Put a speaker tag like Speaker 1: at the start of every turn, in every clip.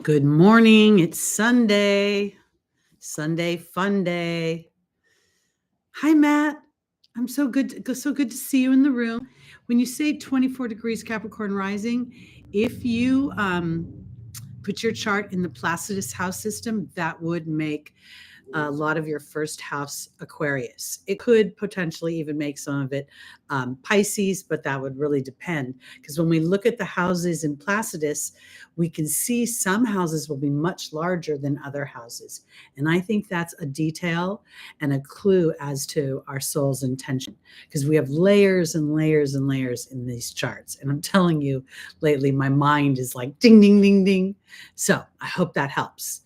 Speaker 1: Good morning. It's Sunday. Sunday fun day. Hi, Matt. I'm so good to see you in the room. When you say 24 degrees Capricorn rising, if you put your chart in the Placidus house system, that would make a lot of your first house Aquarius. It could potentially even make some of it Pisces, but that would really depend. Because when we look at the houses in Placidus, we can see some houses will be much larger than other houses. And I think that's a detail and a clue as to our soul's intention, because we have layers and layers and layers in these charts. And I'm telling you, lately, my mind is like ding, ding, ding, ding. So I hope that helps.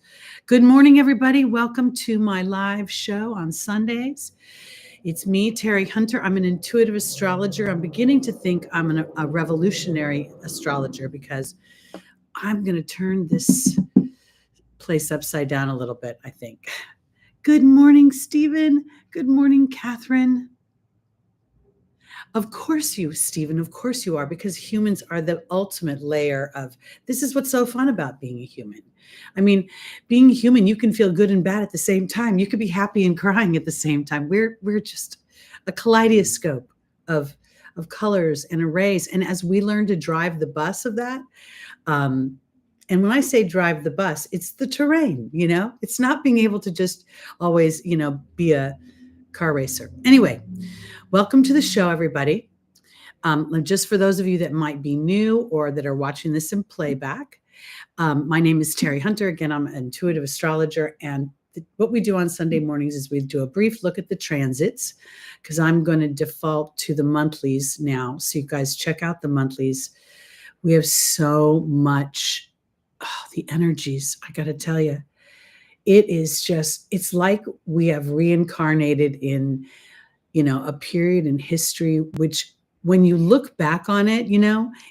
Speaker 1: Good morning, everybody. Welcome to my live show on Sundays. It's me, Teri Hunter. I'm an intuitive astrologer. I'm beginning to think I'm a revolutionary astrologer because I'm going to turn this place upside down a little bit, I think. Good morning, Stephen. Good morning, Catherine. Of course you, Stephen, of course you are, because humans are the ultimate layer of, this is what's so fun about being a human. I mean, being a human, you can feel good and bad at the same time. You could be happy and crying at the same time. We're just a kaleidoscope of colors and arrays. And as we learn to drive the bus of that, and when I say drive the bus, it's the terrain, it's not being able to just always, be a car racer. Anyway, welcome to the show, everybody. Just for those of you that might be new or that are watching this in playback, my name is Teri Hunter. Again, I'm an intuitive astrologer. And what we do on Sunday mornings is we do a brief look at the transits, because I'm going to default to the monthlies now. So you guys check out the monthlies. We have so much, the energies, I got to tell you. It is just, it's like we have reincarnated in, a period in history, which when you look back on it,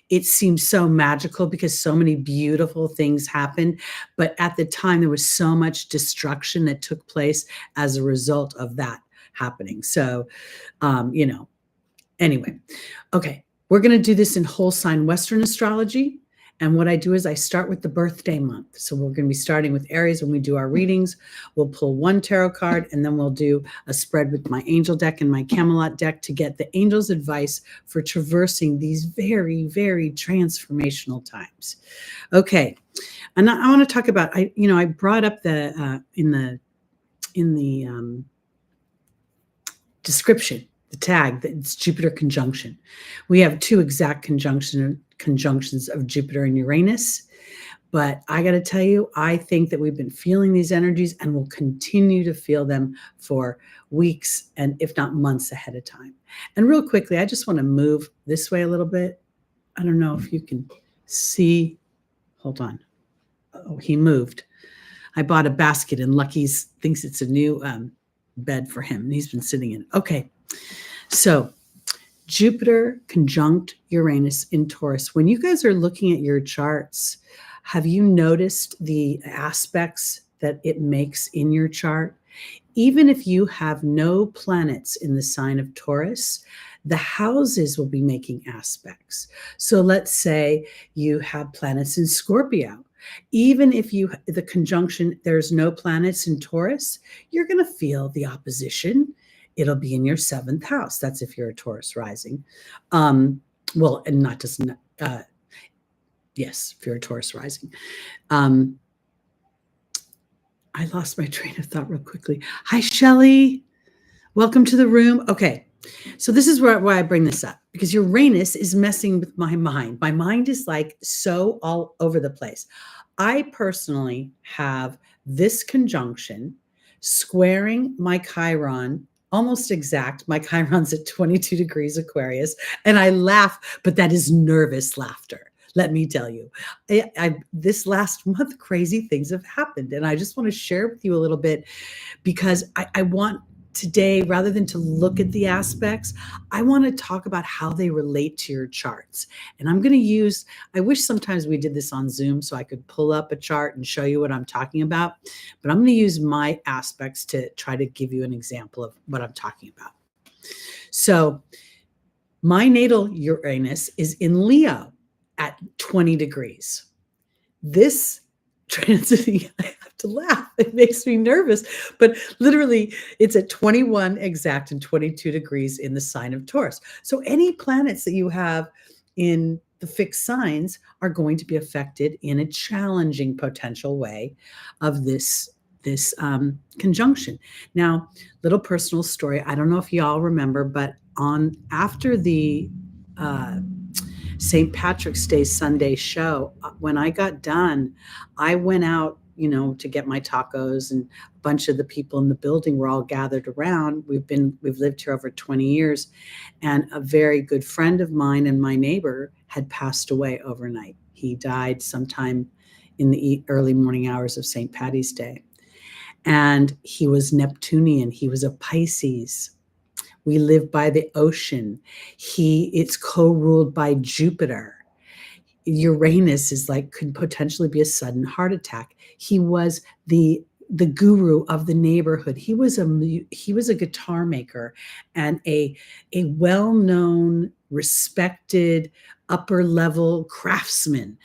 Speaker 1: it seems so magical because so many beautiful things happened. But at the time, there was so much destruction that took place as a result of that happening. So, anyway, okay, we're going to do this in whole sign Western astrology. And what I do is I start with the birthday month. So we're going to be starting with Aries when we do our readings. We'll pull one tarot card, and then we'll do a spread with my angel deck and my Camelot deck to get the angel's advice for traversing these very, very transformational times. Okay. And I want to talk about, I brought up the, in the description, the tag, that it's Jupiter conjunction. We have two exact conjunctions of Jupiter and Uranus. But I got to tell you, I think that we've been feeling these energies and will continue to feel them for weeks and if not months ahead of time. And real quickly, I just want to move this way a little bit. I don't know if you can see. Hold on. Oh, he moved. I bought a basket and Lucky's thinks it's a new bed for him. And he's been sitting in it. Okay. So Jupiter conjunct Uranus in Taurus. When you guys are looking at your charts, have you noticed the aspects that it makes in your chart? Even if you have no planets in the sign of Taurus, the houses will be making aspects. So let's say you have planets in Scorpio. Even if the conjunction, there's no planets in Taurus, you're going to feel the opposition. It'll be in your seventh house. That's if you're a Taurus rising. Well, and not just, yes, if you're a Taurus rising. I lost my train of thought real quickly. Hi, Shelley. Welcome to the room. Okay. So this is why I bring this up, because Uranus is messing with my mind. My mind is like so all over the place. I personally have this conjunction squaring my Chiron, almost exact. My Chiron's at 22 degrees Aquarius, and I laugh, but that is nervous laughter. Let me tell you, this last month, crazy things have happened, and I just want to share with you a little bit, because I want today, rather than to look at the aspects, I want to talk about how they relate to your charts. And I'm going to use, I wish sometimes we did this on Zoom so I could pull up a chart and show you what I'm talking about, but I'm going to use my aspects to try to give you an example of what I'm talking about. So my natal Uranus is in Leo at 20 degrees. This transiting. I have to laugh. It makes me nervous. But literally, it's at 21 exact and 22 degrees in the sign of Taurus. So any planets that you have in the fixed signs are going to be affected in a challenging potential way of this conjunction. Now, little personal story. I don't know if y'all remember, but after the St. Patrick's Day Sunday show, when I got done, I went out, to get my tacos, and a bunch of the people in the building were all gathered around. We've lived here over 20 years, and a very good friend of mine and my neighbor had passed away overnight. He died sometime in the early morning hours of St. Patty's Day. And he was Neptunian. He was a Pisces. We live by the ocean. It's co-ruled by Jupiter. Uranus could potentially be a sudden heart attack. He was the guru of the neighborhood. He was a guitar maker and a well-known, respected, upper level craftsman.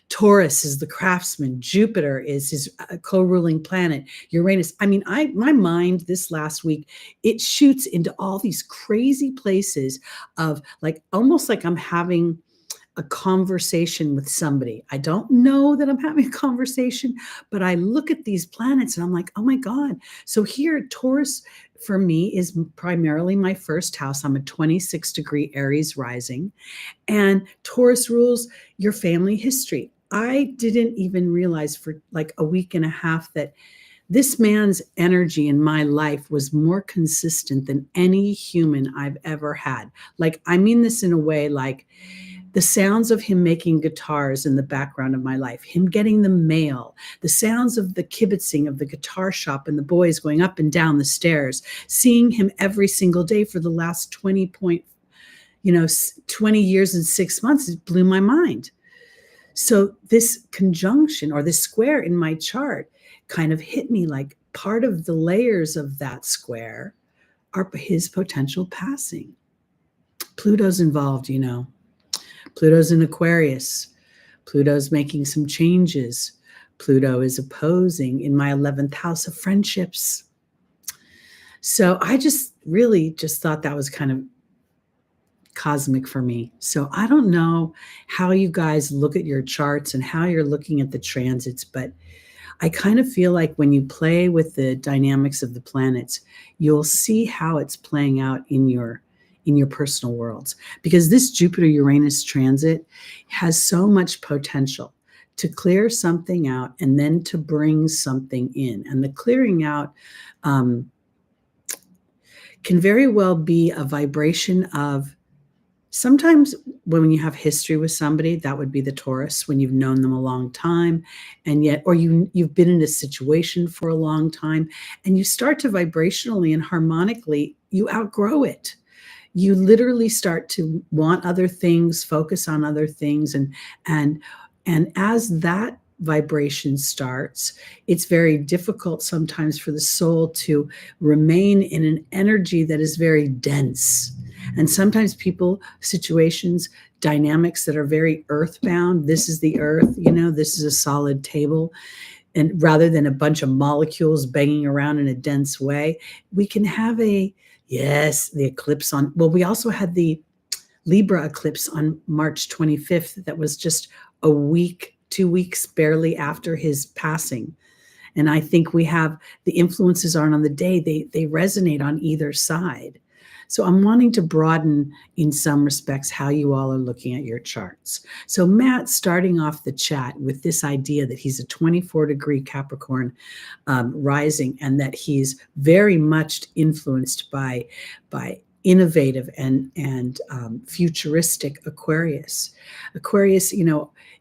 Speaker 1: Taurus is the craftsman. Jupiter is his co-ruling planet. Uranus. I mean, my mind this last week, it shoots into all these crazy places of almost like I'm having a conversation with somebody. I don't know that I'm having a conversation, but I look at these planets and I'm like, oh my God. So here, Taurus for me is primarily my first house. I'm a 26 degree Aries rising, and Taurus rules your family history. I didn't even realize for a week and a half that this man's energy in my life was more consistent than any human I've ever had. I mean this in a way the sounds of him making guitars in the background of my life, him getting the mail, the sounds of the kibitzing of the guitar shop and the boys going up and down the stairs, seeing him every single day for the last 20 years and 6 months, it blew my mind. So this conjunction or this square in my chart kind of hit me like part of the layers of that square are his potential passing. Pluto's involved, Pluto's in Aquarius. Pluto's making some changes. Pluto is opposing in my 11th house of friendships. So I just thought that was kind of cosmic for me. So I don't know how you guys look at your charts and how you're looking at the transits, but I kind of feel like when you play with the dynamics of the planets, you'll see how it's playing out in your personal worlds, because this Jupiter-Uranus transit has so much potential to clear something out and then to bring something in. And the clearing out can very well be a vibration of, sometimes when you have history with somebody, that would be the Taurus, when you've known them a long time, and yet, or you've been in a situation for a long time, and you start to vibrationally and harmonically, you outgrow it. You literally start to want other things, focus on other things. And as that vibration starts, it's very difficult sometimes for the soul to remain in an energy that is very dense. And sometimes people, situations, dynamics that are very earthbound. This is the earth, this is a solid table. And rather than a bunch of molecules banging around in a dense way, we can have the eclipse we also had the Libra eclipse on March 25th. That was just a week, 2 weeks barely after his passing. And I think we have the influences aren't on the day, they resonate on either side. So I'm wanting to broaden in some respects how you all are looking at your charts. So Matt, starting off the chat with this idea that he's a 24 degree Capricorn rising, and that he's very much influenced by innovative and futuristic Aquarius. Aquarius,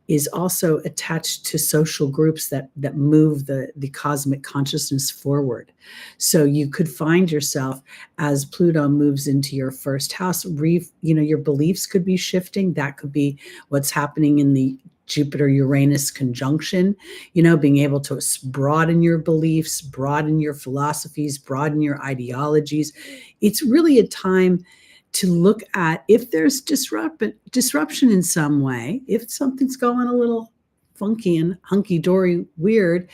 Speaker 1: is also attached to social groups that move the cosmic consciousness forward. So you could find yourself, as Pluto moves into your first house, your beliefs could be shifting. That could be what's happening in the Jupiter-Uranus conjunction, being able to broaden your beliefs, broaden your philosophies, broaden your ideologies. It's really a time to look at if there's disruption in some way, if something's going a little funky and hunky-dory weird,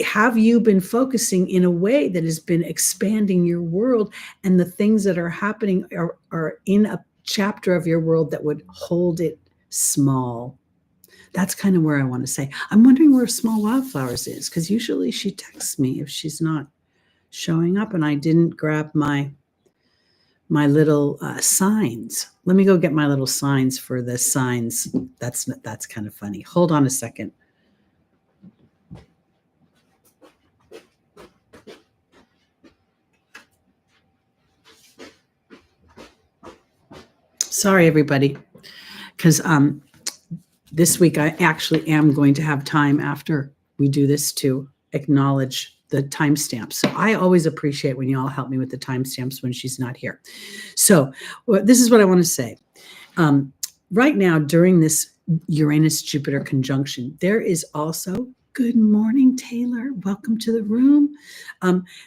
Speaker 1: have you been focusing in a way that has been expanding your world, and the things that are happening are in a chapter of your world that would hold it small? That's kind of where I want to say. I'm wondering where Small Wildflowers is, because usually she texts me if she's not showing up, and I didn't grab my little signs. Let me go get my little signs for the signs. That's kind of funny. Hold on a second. Sorry, everybody, because this week I actually am going to have time after we do this to acknowledge the timestamps. So I always appreciate when you all help me with the timestamps when she's not here. So this is what I want to say. Right now, during this Uranus-Jupiter conjunction, there is also, good morning, Taylor. Welcome to the room.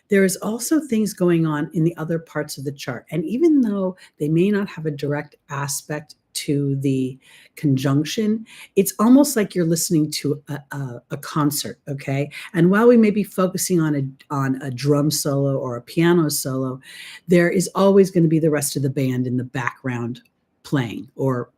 Speaker 1: There is also things going on in the other parts of the chart. And even though they may not have a direct aspect to the conjunction, it's almost like you're listening to a concert, okay? And while we may be focusing on a drum solo or a piano solo, there is always going to be the rest of the band in the background playing or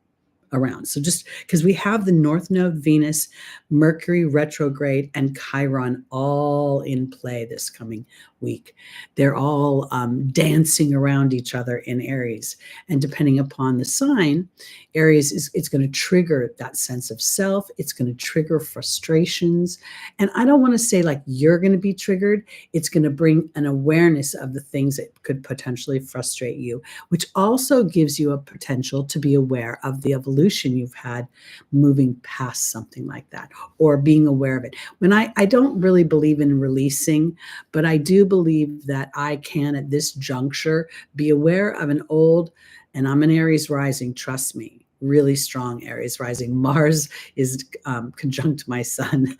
Speaker 1: around. So just because we have the North Node, Venus, Mercury retrograde, and Chiron all in play this coming week. They're all dancing around each other in Aries. And depending upon the sign, Aries it's going to trigger that sense of self. It's going to trigger frustrations. And I don't want to say like you're going to be triggered. It's going to bring an awareness of the things that could potentially frustrate you, which also gives you a potential to be aware of the evolution you've had moving past something like that, or being aware of it. When I don't really believe in releasing, but I do believe that I can at this juncture be aware of an old, and I'm an Aries rising, trust me, really strong Aries rising. Mars is conjunct my sun.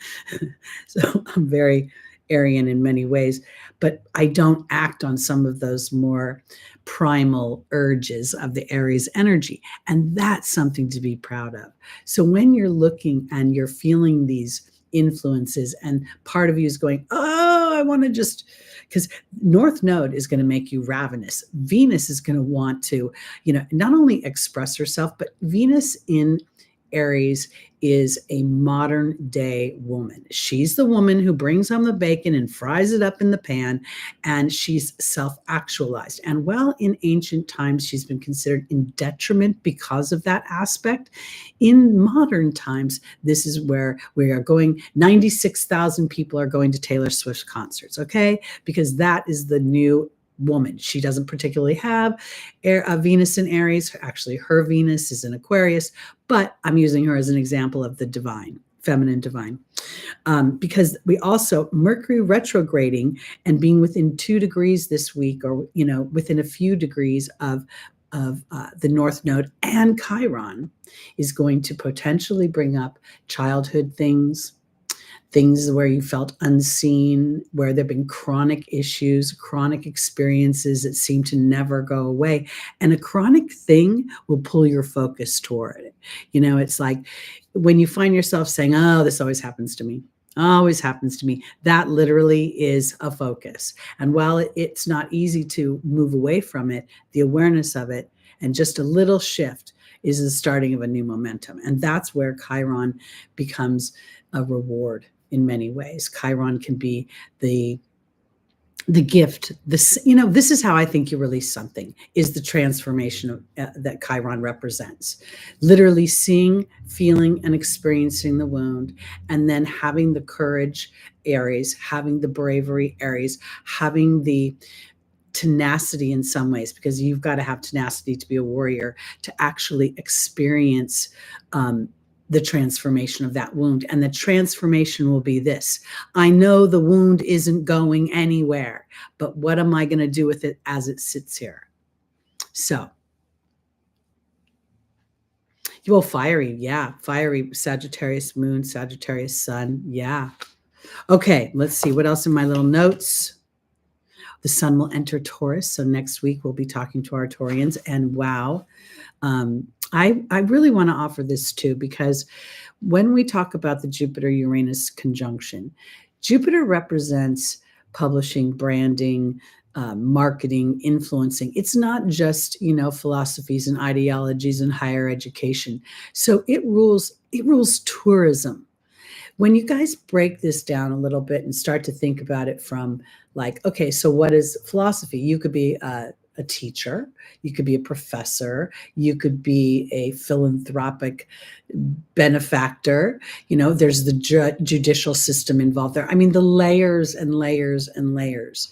Speaker 1: So I'm very Arian in many ways, but I don't act on some of those more primal urges of the Aries energy. And that's something to be proud of. So when you're looking and you're feeling these influences and part of you is going, oh, I want to just, because North Node is going to make you ravenous. Venus is going to want to, not only express herself, but Venus in Aries is a modern day woman. She's the woman who brings home the bacon and fries it up in the pan, and she's self-actualized. And while in ancient times she's been considered in detriment because of that aspect, in modern times, this is where we are going. 96,000 people are going to Taylor Swift concerts, okay? Because that is the new woman. She doesn't particularly have Venus in Aries. Actually, her Venus is in Aquarius, but I'm using her as an example of the divine, feminine divine. Because we also, Mercury retrograding and being within 2 degrees this week, or, within a few degrees of the North Node and Chiron, is going to potentially bring up childhood things where you felt unseen, where there have been chronic issues, chronic experiences that seem to never go away. And a chronic thing will pull your focus toward it. It's like when you find yourself saying, oh, this always happens to me. Always happens to me. That literally is a focus. And while it's not easy to move away from it, the awareness of it and just a little shift is the starting of a new momentum. And that's where Chiron becomes a reward in many ways. Chiron can be the gift. This is how I think you release something, is the transformation that Chiron represents. Literally seeing, feeling, and experiencing the wound, and then having the courage, Aries, having the bravery, Aries, having the tenacity in some ways, because you've got to have tenacity to be a warrior, to actually experience the transformation of that wound. And the transformation will be this: I know the wound isn't going anywhere, but what am I going to do with it as it sits here? So, well, fiery Sagittarius moon, Sagittarius sun. Yeah. Okay, let's see what else in my little notes. The sun will enter Taurus. So next week we'll be talking to our Taurians, and wow. I really want to offer this too, because when we talk about the Jupiter-Uranus conjunction, Jupiter represents publishing, branding, marketing, influencing. It's not just, philosophies and ideologies and higher education. So it rules tourism. When you guys break this down a little bit and start to think about it from like, okay, so what is philosophy? You could be a teacher, you could be a professor, you could be a philanthropic benefactor. There's the judicial system involved there. I mean, the layers and layers and layers.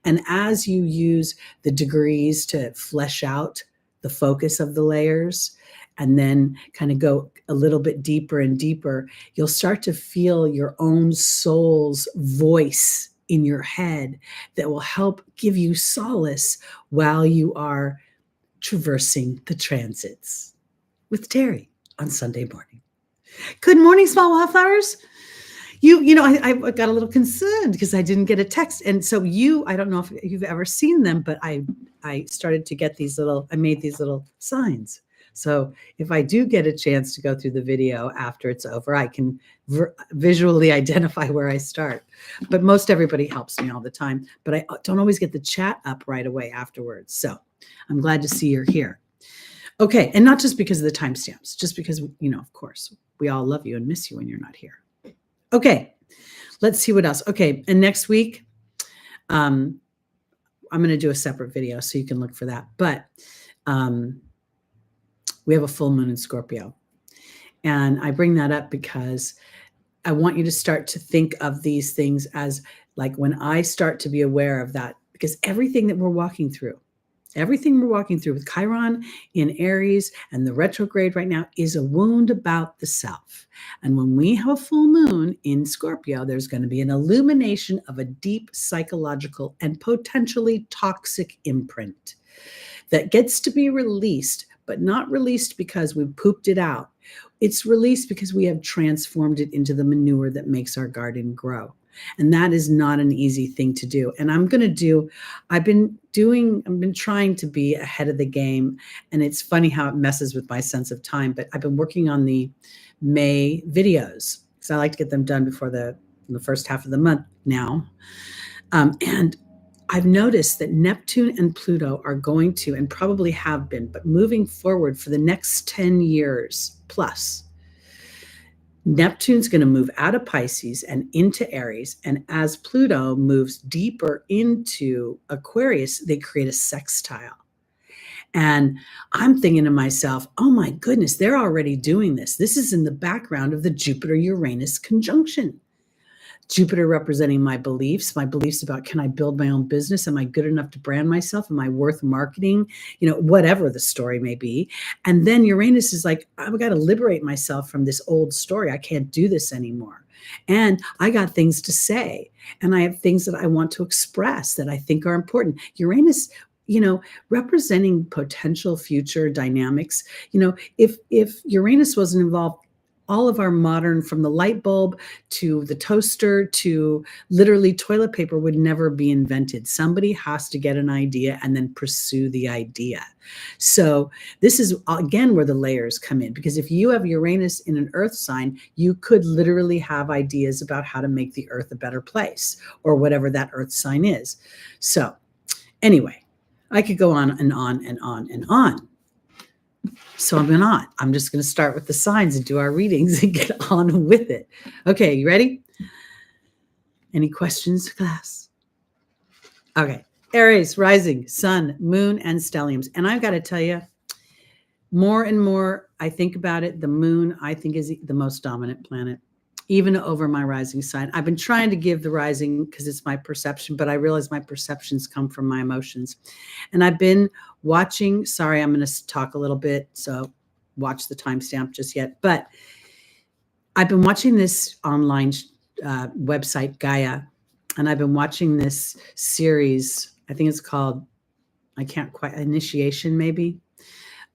Speaker 1: And as you use the degrees to flesh out the focus of the layers, and then kind of go a little bit deeper and deeper, you'll start to feel your own soul's voice in your head that will help give you solace while you are traversing the transits with Teri on Sunday morning. Good morning, small wildflowers. I got a little concerned because I didn't get a text. And so I don't know if you've ever seen them, but I started to get I made these little signs. So if I do get a chance to go through the video after it's over, I can visually identify where I start. But most everybody helps me all the time, but I don't always get the chat up right away afterwards. So I'm glad to see you're here. Okay, and not just because of the timestamps, just because, of course, we all love you and miss you when you're not here. Okay, let's see what else. Okay, and next week, I'm going to do a separate video so you can look for that. But we have a full moon in Scorpio. And I bring that up because I want you to start to think of these things as like when I start to be aware of that, because everything that we're walking through with Chiron in Aries and the retrograde right now is a wound about the self. And when we have a full moon in Scorpio, there's going to be an illumination of a deep psychological and potentially toxic imprint that gets to be released, but not released because we pooped it out. It's released because we have transformed it into the manure that makes our garden grow. And that is not an easy thing to do. And I've been trying to be ahead of the game. And it's funny how it messes with my sense of time, but I've been working on the May videos because I like to get them done before the first half of the month now. And I've noticed that Neptune and Pluto are going to, and probably have been, but moving forward for the next 10 years plus, Neptune's going to move out of Pisces and into Aries. And as Pluto moves deeper into Aquarius, they create a sextile. And I'm thinking to myself, oh my goodness, they're already doing this. This is in the background of the Jupiter-Uranus conjunction. Jupiter representing my beliefs about, can I build my own business? Am I good enough to brand myself? Am I worth marketing? Whatever the story may be. And then Uranus is like, I've got to liberate myself from this old story. I can't do this anymore. And I got things to say. And I have things that I want to express that I think are important. Uranus, representing potential future dynamics. If Uranus wasn't involved, all of our modern, from the light bulb to the toaster to literally toilet paper, would never be invented. Somebody has to get an idea and then pursue the idea. So this is, again, where the layers come in, because if you have Uranus in an earth sign, you could literally have ideas about how to make the earth a better place, or whatever that earth sign is. So anyway, I could go on and on and on and on. So I'm just going to start with the signs and do our readings and get on with it. Okay, you ready? Any questions, class? Okay, Aries, rising, sun, moon, and stelliums. And I've got to tell you, more and more I think about it, the moon, I think, is the most dominant planet, even over my rising sign. I've been trying to give the rising because it's my perception, but I realize my perceptions come from my emotions. And I've been watching, sorry, I'm going to talk a little bit, so watch the timestamp just yet. But I've been watching this online website, Gaia, and I've been watching this series. I think it's called, Initiation, maybe.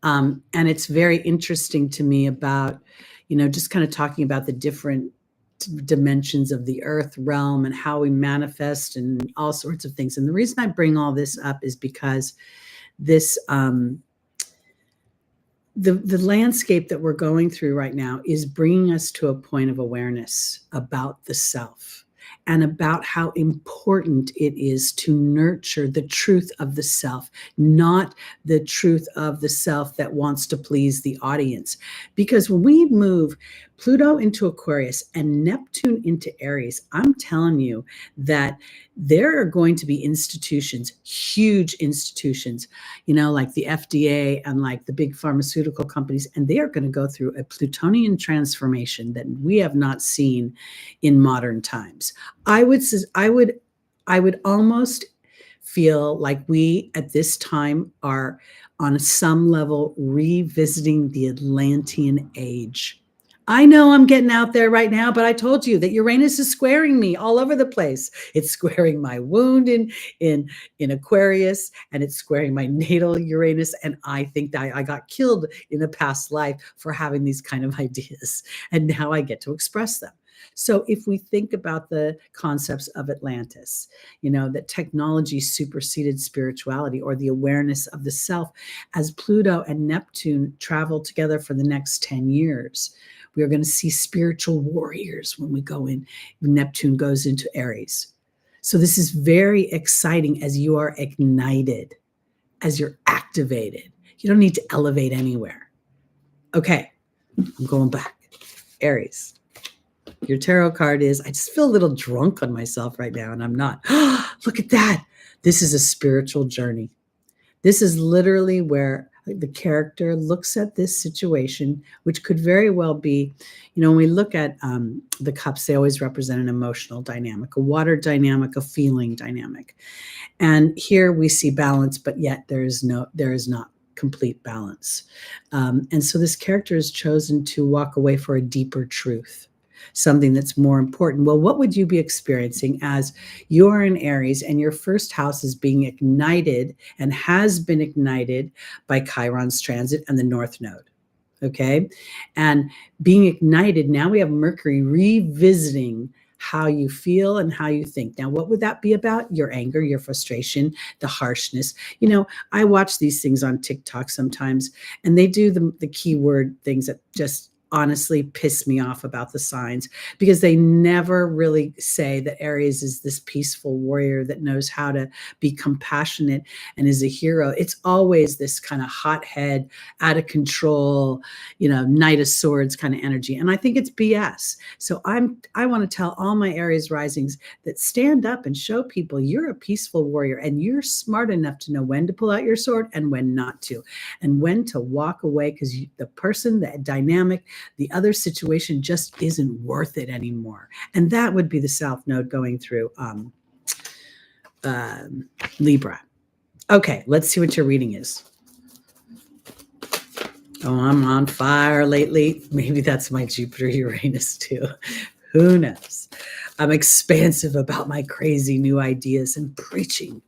Speaker 1: And it's very interesting to me about, just kind of talking about the different dimensions of the earth realm and how we manifest and all sorts of things. And the reason I bring all this up is because this the landscape that we're going through right now is bringing us to a point of awareness about the self and about how important it is to nurture the truth of the self, not the truth of the self that wants to please the audience. Because when we move Pluto into Aquarius and Neptune into Aries, I'm telling you that there are going to be institutions, huge institutions, like the FDA and like the big pharmaceutical companies, and they are going to go through a Plutonian transformation that we have not seen in modern times. I would almost feel like we at this time are on some level revisiting the Atlantean age. I know I'm getting out there right now, but I told you that Uranus is squaring me all over the place. It's squaring my wound in Aquarius, and it's squaring my natal Uranus. And I think that I got killed in a past life for having these kind of ideas. And now I get to express them. So if we think about the concepts of Atlantis, that technology superseded spirituality, or the awareness of the self, as Pluto and Neptune travel together for the next 10 years, we are going to see spiritual warriors when we go in. Neptune goes into Aries. So this is very exciting as you are ignited, as you're activated. You don't need to elevate anywhere. Okay, I'm going back. Aries. Your tarot card is, I just feel a little drunk on myself right now, and I'm not. Look at that. This is a spiritual journey. This is literally where the character looks at this situation, which could very well be, when we look at the cups, they always represent an emotional dynamic, a water dynamic, a feeling dynamic. And here we see balance, but yet there is not complete balance. And so this character has chosen to walk away for a deeper truth, something that's more important. Well, what would you be experiencing as you're in Aries and your first house is being ignited and has been ignited by Chiron's transit and the North Node? Okay. And being ignited, now we have Mercury revisiting how you feel and how you think. Now, what would that be about? Your anger, your frustration, the harshness. I watch these things on TikTok sometimes, and they do the keyword things that just honestly piss me off about the signs, because they never really say that Aries is this peaceful warrior that knows how to be compassionate and is a hero. It's always this kind of hothead, out of control, Knight of Swords kind of energy. And I think it's BS. So I want to tell all my Aries risings that stand up and show people you're a peaceful warrior, and you're smart enough to know when to pull out your sword and when not to, and when to walk away, because the person, the dynamic, the other situation just isn't worth it anymore. And that would be the South Node going through Libra. Okay, let's see what your reading is. Oh, I'm on fire lately. Maybe that's my Jupiter Uranus too. Who knows? I'm expansive about my crazy new ideas and preaching.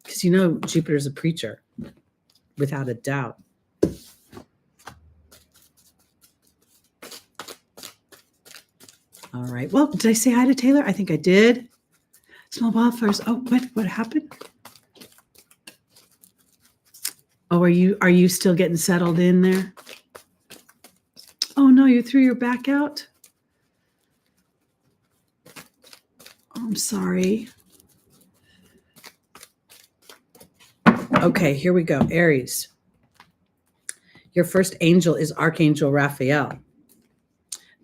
Speaker 1: Because Jupiter's a preacher, without a doubt. All right. Well, did I say hi to Taylor? I think I did. Small wildflowers. Oh, what happened? Oh, are you still getting settled in there? Oh no, you threw your back out? Oh, I'm sorry. Okay, here we go. Aries. Your first angel is Archangel Raphael.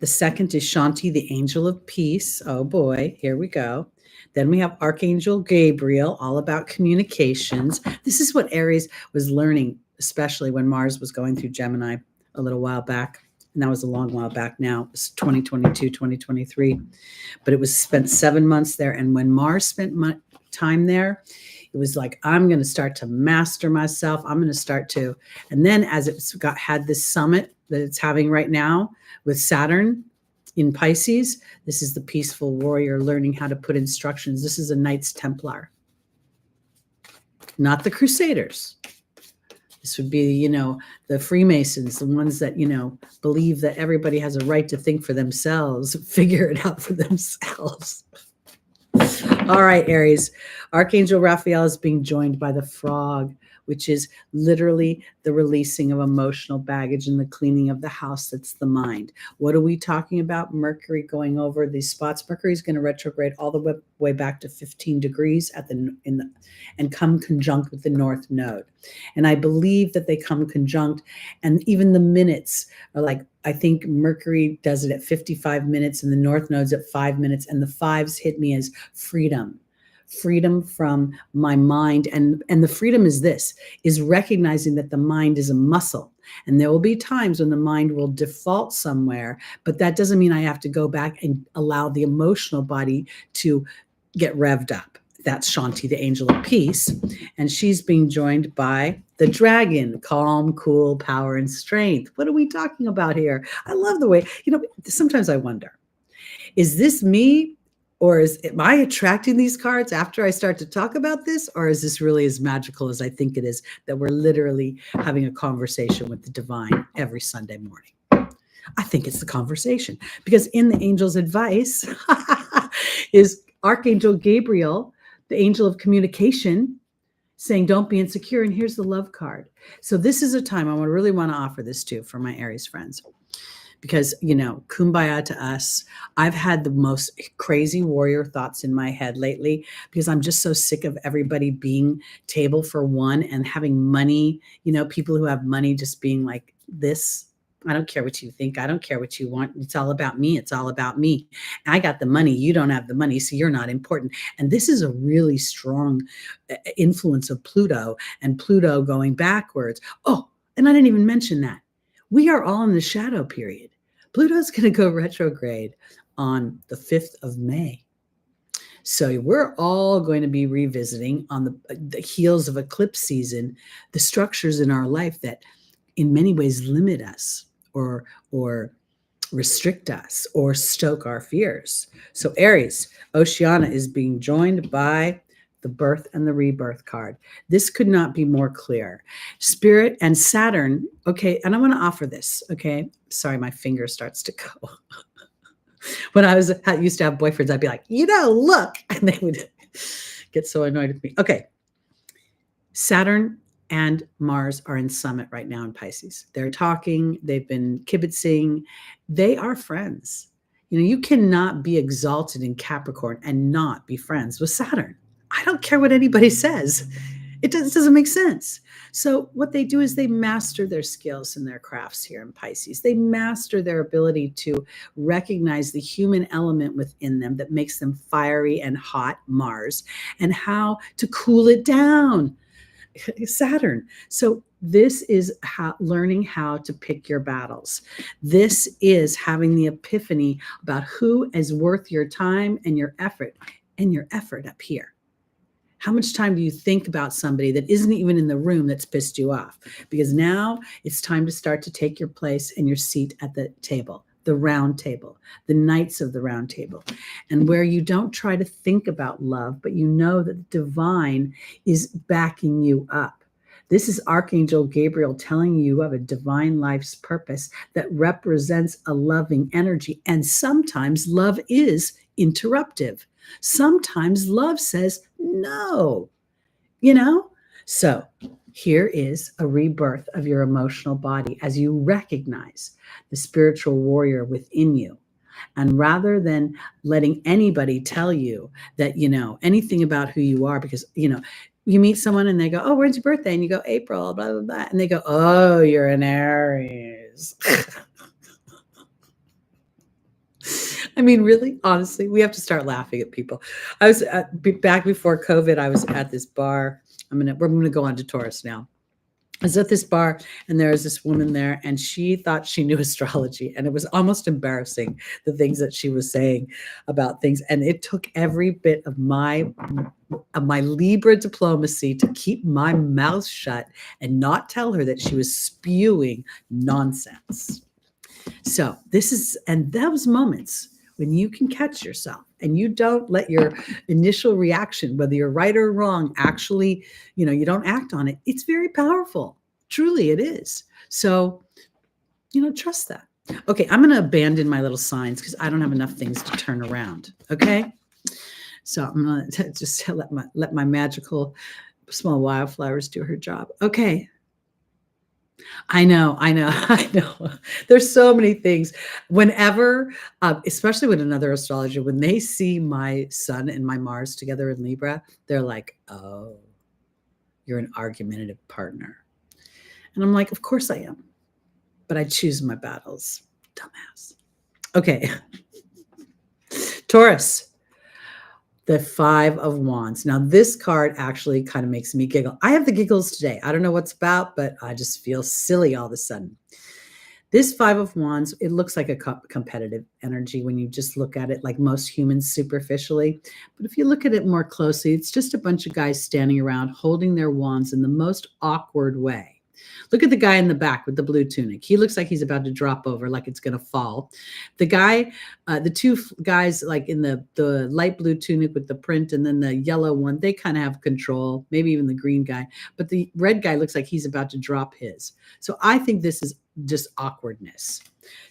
Speaker 1: The second is Shanti, the angel of peace. Oh boy, here we go. Then we have Archangel Gabriel, all about communications. This is what Aries was learning, especially when Mars was going through Gemini a little while back. And that was a long while back now. It was 2022, 2023. But it was spent 7 months there. And when Mars spent time there, it was like, I'm going to start to master myself. I'm going to start to. And then as it had this summit that it's having right now with Saturn in Pisces, this is the peaceful warrior learning how to put instructions. This is a Knights Templar, not the Crusaders. This would be, the Freemasons, the ones that, believe that everybody has a right to think for themselves, figure it out for themselves. All right, Aries. Archangel Raphael is being joined by the frog. which is literally the releasing of emotional baggage and the cleaning of the house. That's the mind. What are we talking about? Mercury going over these spots. Mercury is going to retrograde all the way back to 15 degrees and come conjunct with the North Node. And I believe that they come conjunct, and even the minutes are like, I think Mercury does it at 55 minutes and the North Node's at 5 minutes, and the fives hit me as freedom from my mind. And the freedom is recognizing that the mind is a muscle. And there will be times when the mind will default somewhere, but that doesn't mean I have to go back and allow the emotional body to get revved up. That's Shanti, the angel of peace. And she's being joined by the dragon, calm, cool, power, and strength. What are we talking about here? I love the way, sometimes I wonder, is this me? Or am I attracting these cards after I start to talk about this? Or is this really as magical as I think it is, that we're literally having a conversation with the divine every Sunday morning? I think it's the conversation, because in the angel's advice is Archangel Gabriel, the angel of communication, saying, don't be insecure. And here's the love card. So this is a time I really want to offer this to for my Aries friends. Because, kumbaya to us. I've had the most crazy warrior thoughts in my head lately, because I'm just so sick of everybody being table for one and having money, people who have money just being like this. I don't care what you think. I don't care what you want. It's all about me. It's all about me. I got the money. You don't have the money, so you're not important. And this is a really strong influence of Pluto, and Pluto going backwards. Oh, and I didn't even mention that. We are all in the shadow period. Pluto's going to go retrograde on the 5th of May. So we're all going to be revisiting on the heels of eclipse season, the structures in our life that in many ways limit us or restrict us or stoke our fears. So Aries, Oceana is being joined by the birth and the rebirth card. This could not be more clear. Spirit and Saturn. Okay. And I want to offer this. Okay. Sorry, my finger starts to go. When I used to have boyfriends, I'd be like, look, and they would get so annoyed with me. Okay. Saturn and Mars are in summit right now in Pisces. They're talking. They've been kibitzing. They are friends. You cannot be exalted in Capricorn and not be friends with Saturn. I don't care what anybody says. It doesn't make sense. So what they do is they master their skills and their crafts here in Pisces. They master their ability to recognize the human element within them that makes them fiery and hot, Mars, and how to cool it down, Saturn. So this is learning how to pick your battles. This is having the epiphany about who is worth your time and your effort up here. How much time do you think about somebody that isn't even in the room that's pissed you off? Because now it's time to start to take your place and your seat at the table, the round table, the knights of the round table, and where you don't try to think about love, but you know that the divine is backing you up. This is Archangel Gabriel telling you of a divine life's purpose that represents a loving energy. And sometimes love is interruptive. Sometimes love says no, So here is a rebirth of your emotional body as you recognize the spiritual warrior within you. And rather than letting anybody tell you that, anything about who you are, because, you meet someone and they go, oh, when's your birthday? And you go, April, blah, blah, blah. And they go, oh, you're an Aries. I mean, really, honestly, we have to start laughing at people. I was back before COVID. I was at this bar. We're going to go on to Taurus now. I was at this bar and there was this woman there and she thought she knew astrology, and it was almost embarrassing, the things that she was saying about things. And it took every bit of my Libra diplomacy to keep my mouth shut and not tell her that she was spewing nonsense. So those moments when you can catch yourself and you don't let your initial reaction, whether you're right or wrong, actually, you don't act on it. It's very powerful. Truly it is. So, trust that. Okay. I'm going to abandon my little signs because I don't have enough things to turn around. Okay. So I'm going to just let my magical small wildflowers do her job. Okay. I know. I know. There's so many things. Whenever, especially with another astrologer, when they see my sun and my Mars together in Libra, they're like, oh, you're an argumentative partner. And I'm like, of course I am. But I choose my battles. Dumbass. Okay. Taurus, the 5 of Wands. Now, this card actually kind of makes me giggle. I have the giggles today. I don't know what's about, but I just feel silly all of a sudden. This 5 of Wands, it looks like a competitive energy when you just look at it like most humans superficially. But if you look at it more closely, it's just a bunch of guys standing around holding their wands in the most awkward way. Look at the guy in the back with the blue tunic. He looks like he's about to drop over, like it's going to fall. The guy, the two guys like in the light blue tunic with the print and then the yellow one, they kind of have control, maybe even the green guy. But the red guy looks like he's about to drop his. So I think this is just awkwardness.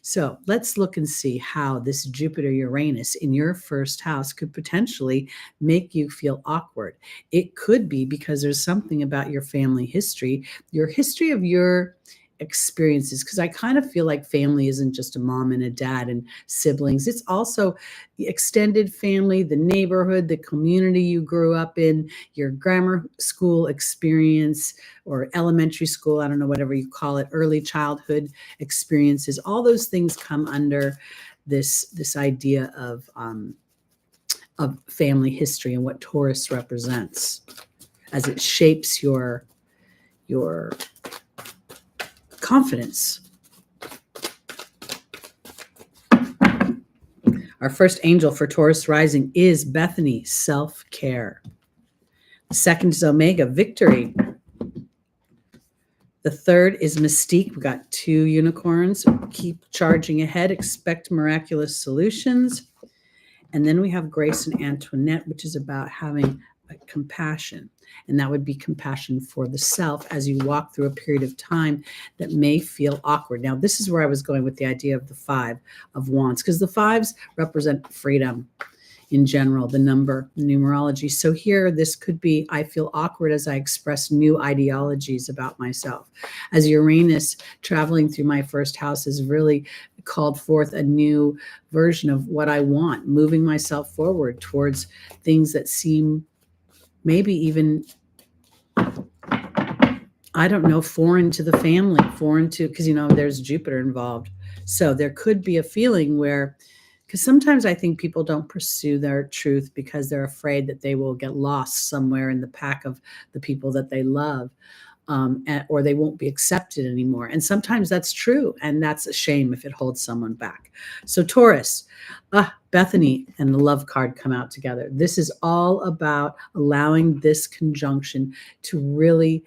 Speaker 1: So let's look and see how this Jupiter Uranus in your first house could potentially make you feel awkward. It could be because there's something about your family history, your history of your experiences, because I kind of feel like family isn't just a mom and a dad and siblings. It's also the extended family, the neighborhood, the community you grew up in, your grammar school experience or elementary school, I don't know, whatever you call it, early childhood experiences. All those things come under this idea of family history and what Taurus represents as it shapes your confidence. Our first angel for Taurus rising is Bethany, self-care. The second is Omega, victory. The third is Mystique. We've got 2 unicorns. Keep charging ahead. Expect miraculous solutions. And then we have Grace and Antoinette, which is about having compassion. And that would be compassion for the self as you walk through a period of time that may feel awkward. Now, this is where I was going with the idea of the 5 of Wands, because the 5s represent freedom in general, the number, the numerology. So here, this could be, I feel awkward as I express new ideologies about myself. As Uranus traveling through my first house has really called forth a new version of what I want, moving myself forward towards things that seem maybe even, I don't know, foreign to the family, foreign to, because, there's Jupiter involved. So there could be a feeling where, because sometimes I think people don't pursue their truth because they're afraid that they will get lost somewhere in the pack of the people that they love, or they won't be accepted anymore. And sometimes that's true. And that's a shame if it holds someone back. So Taurus, Bethany and the love card come out together. This is all about allowing this conjunction to really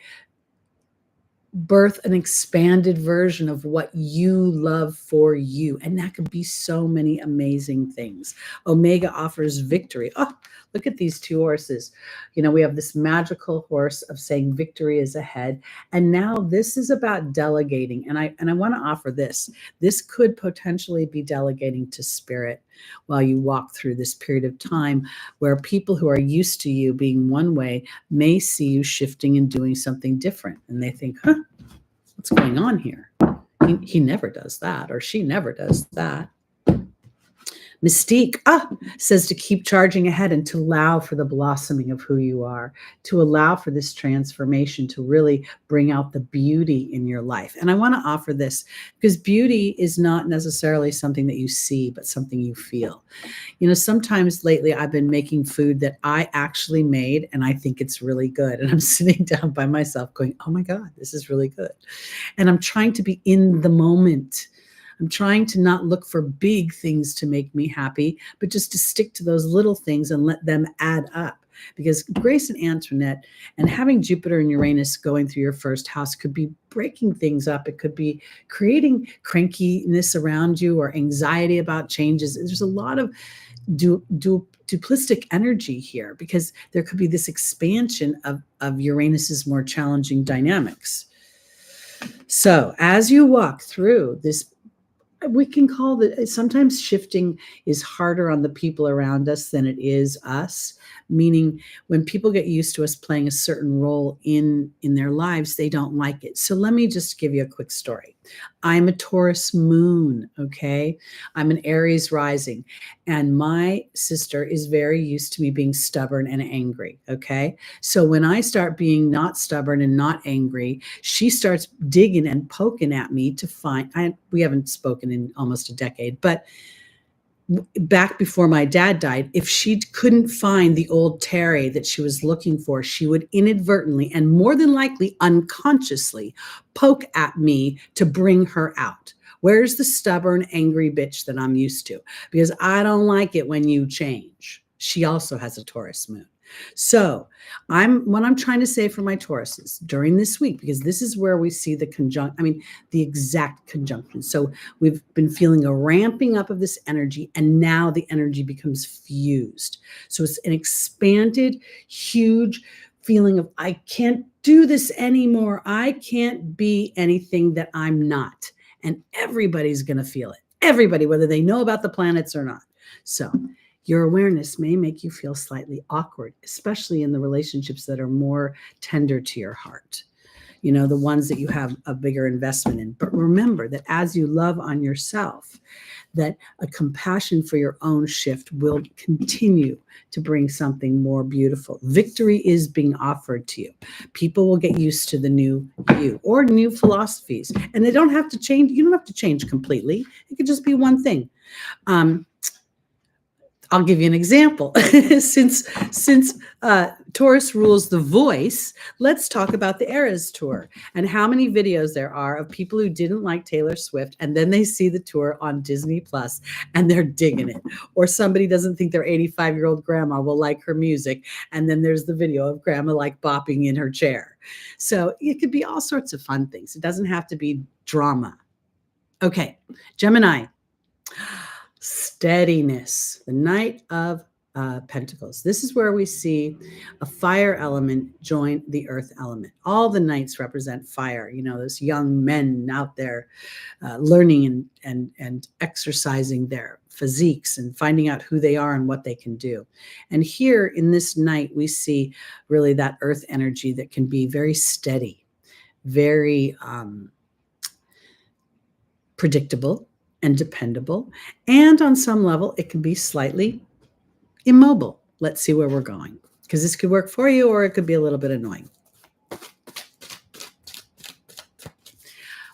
Speaker 1: birth an expanded version of what you love for you. And that could be so many amazing things. Omega offers victory. Oh, look at these 2 horses. We have this magical horse of saying victory is ahead. And now this is about delegating. And I want to offer this. This could potentially be delegating to spirit while you walk through this period of time where people who are used to you being one way may see you shifting and doing something different. And they think, what's going on here? He never does that, or she never does that. Mystique says to keep charging ahead and to allow for the blossoming of who you are, to allow for this transformation, to really bring out the beauty in your life. And I want to offer this because beauty is not necessarily something that you see, but something you feel. Sometimes lately I've been making food that I actually made and I think it's really good. And I'm sitting down by myself going, oh my God, this is really good. And I'm trying to be in the moment. I'm trying to not look for big things to make me happy, but just to stick to those little things and let them add up. Because Grace and Antoinette and having Jupiter and Uranus going through your first house could be breaking things up. It could be creating crankiness around you or anxiety about changes. There's a lot of duplistic energy here because there could be this expansion of Uranus's more challenging dynamics. So as you walk through this we can call that sometimes shifting is harder on the people around us than it is us, meaning when people get used to us playing a certain role in their lives, they don't like it. So let me just give you a quick story. I'm a Taurus moon, okay? I'm an Aries rising, and my sister is very used to me being stubborn and angry, okay? So when I start being not stubborn and not angry, she starts digging and poking at me to find, we haven't spoken in almost a decade, but back before my dad died, if she couldn't find the old Teri that she was looking for, she would inadvertently and more than likely unconsciously poke at me to bring her out. Where's the stubborn, angry bitch that I'm used to? Because I don't like it when you change. She also has a Taurus moon. So what I'm trying to say for my Tauruses during this week, because this is where we see the the exact conjunction. So we've been feeling a ramping up of this energy, and now the energy becomes fused. So it's an expanded, huge feeling of, I can't do this anymore. I can't be anything that I'm not. And everybody's going to feel it. Everybody, whether they know about the planets or not. So your awareness may make you feel slightly awkward, especially in the relationships that are more tender to your heart. You know, the ones that you have a bigger investment in. But remember that as you love on yourself, that a compassion for your own shift will continue to bring something more beautiful. Victory is being offered to you. People will get used to the new you or new philosophies. And they don't have to change. You don't have to change completely. It could just be one thing. I'll give you an example. Since Taurus rules the voice, let's talk about the Eras tour and how many videos there are of people who didn't like Taylor Swift, and then they see the tour on Disney Plus and they're digging it. Or somebody doesn't think their 85-year-old grandma will like her music, and then there's the video of grandma like bopping in her chair. So it could be all sorts of fun things. It doesn't have to be drama. Okay, Gemini. Steadiness, the Knight of Pentacles. This is where we see a fire element join the earth element. All the knights represent fire. You know, those young men out there learning and exercising their physiques and finding out who they are and what they can do. And here in this knight, we see really that earth energy that can be very steady, very predictable and dependable. And on some level, it can be slightly immobile. Let's see where we're going, because this could work for you or it could be a little bit annoying.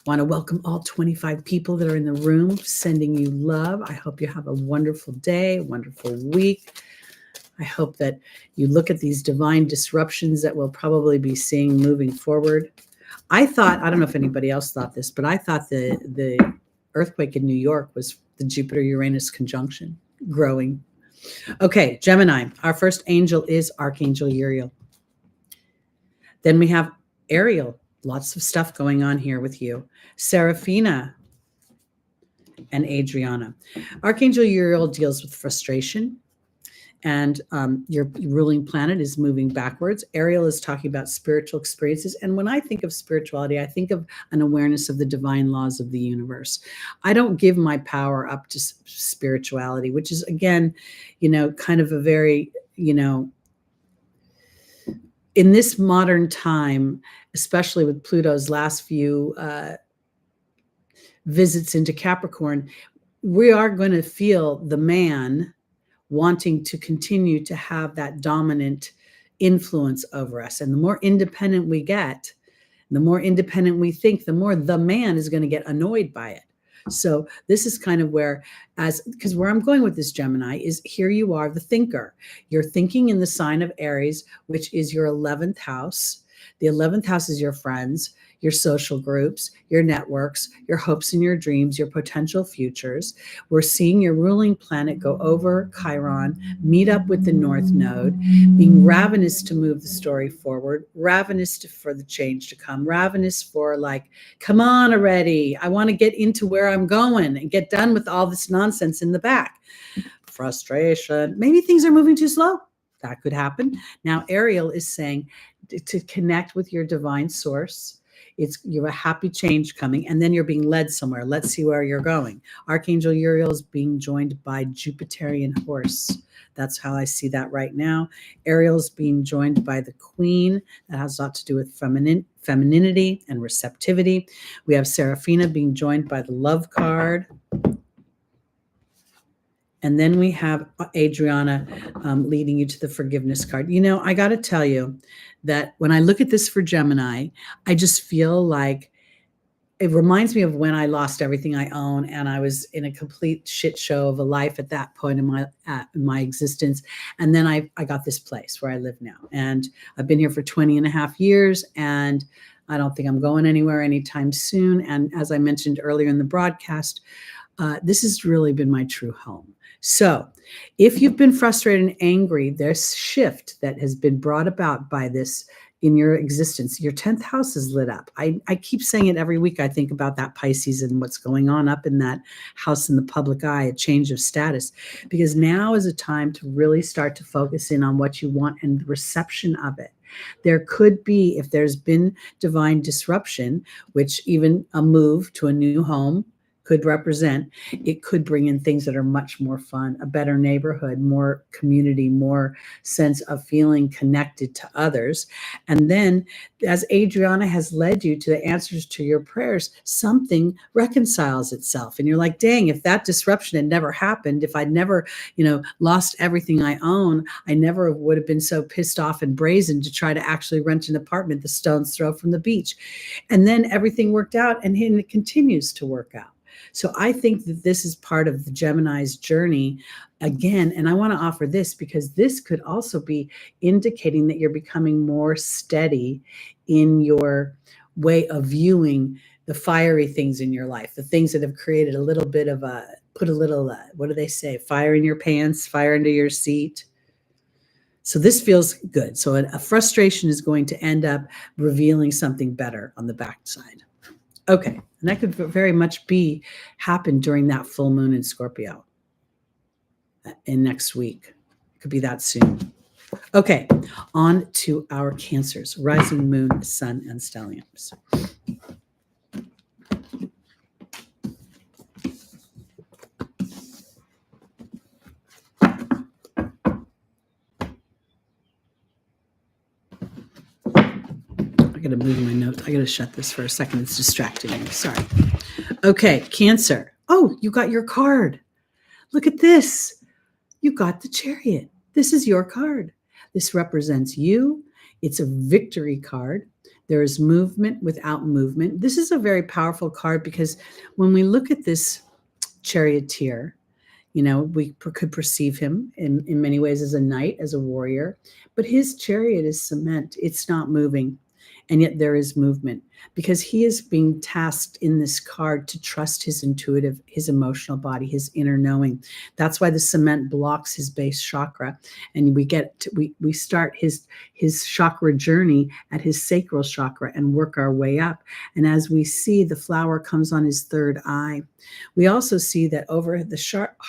Speaker 1: Want to welcome all 25 people that are in the room, sending you love. I hope you have a wonderful day, wonderful week. I hope that you look at these divine disruptions that we'll probably be seeing moving forward. I don't know if anybody else thought this, but I thought the earthquake in New York was the Jupiter Uranus conjunction growing. Okay, Gemini, our first angel is Archangel Uriel. Then we have Ariel, lots of stuff going on here with you. Seraphina and Adriana. Archangel Uriel deals with frustration, and your ruling planet is moving backwards. Ariel is talking about spiritual experiences. And when I think of spirituality, I think of an awareness of the divine laws of the universe. I don't give my power up to spirituality, which is, again, you know, kind of a very, you know, in this modern time, especially with Pluto's last few visits into Capricorn, we are going to feel the man wanting to continue to have that dominant influence over us. And the more independent we get, the more independent we think, the more the man is going to get annoyed by it. So this is kind of because where I'm going with this, Gemini, is here you are, the thinker. You're thinking in the sign of Aries, which is your 11th house. The 11th house is your friends, your social groups, your networks, your hopes and your dreams, your potential futures. We're seeing your ruling planet go over Chiron, meet up with the North Node, being ravenous to move the story forward, ravenous for the change to come, ravenous for like, come on already. I want to get into where I'm going and get done with all this nonsense in the back. Frustration. Maybe things are moving too slow. That could happen. Now, Ariel is saying to connect with your divine source, You have a happy change coming, and then you're being led somewhere. Let's see where you're going. Archangel Uriel is being joined by Jupiterian horse. That's how I see that right now. Ariel's being joined by the Queen. That has a lot to do with femininity and receptivity. We have Seraphina being joined by the Love card. And then we have Adriana leading you to the Forgiveness card. You know, I got to tell you that when I look at this for Gemini, I just feel like it reminds me of when I lost everything I own and I was in a complete shit show of a life at that point in my existence. And then I got this place where I live now. And I've been here for 20 and a half years, and I don't think I'm going anywhere anytime soon. And as I mentioned earlier in the broadcast, this has really been my true home. So if you've been frustrated and angry, there's shift that has been brought about by this in your existence. Your 10th house is lit up. I keep saying it every week. I think about that Pisces and what's going on up in that house in the public eye, a change of status, because now is a time to really start to focus in on what you want and the reception of it. There could be, if there's been divine disruption, which even a move to a new home could represent, it could bring in things that are much more fun, a better neighborhood, more community, more sense of feeling connected to others. And then as Adriana has led you to the answers to your prayers, something reconciles itself. And you're like, dang, if that disruption had never happened, if I'd never, lost everything I own, I never would have been so pissed off and brazen to try to actually rent an apartment the stone's throw from the beach. And then everything worked out, and it continues to work out. So I think that this is part of the Gemini's journey again. And I want to offer this because this could also be indicating that you're becoming more steady in your way of viewing the fiery things in your life, the things that have created a little bit of what do they say? Fire in your pants, fire under your seat. So this feels good. So a frustration is going to end up revealing something better on the backside. Okay, and that could very much happen during that full moon in Scorpio in next week. It could be that soon. Okay, on to our Cancers, rising moon, sun, and stelliums. I got to move my notes. I got to shut this for a second. It's distracting me. Sorry. Okay, Cancer. Oh, you got your card. Look at this. You got the Chariot. This is your card. This represents you. It's a victory card. There is movement without movement. This is a very powerful card because when we look at this charioteer, we could perceive him in many ways as a knight, as a warrior, but his chariot is cement. It's not moving. And yet there is movement because he is being tasked in this card to trust his intuitive, his emotional body, his inner knowing. That's why the cement blocks his base chakra. And we start his chakra journey at his sacral chakra and work our way up. And as we see, the flower comes on his third eye. We also see that over the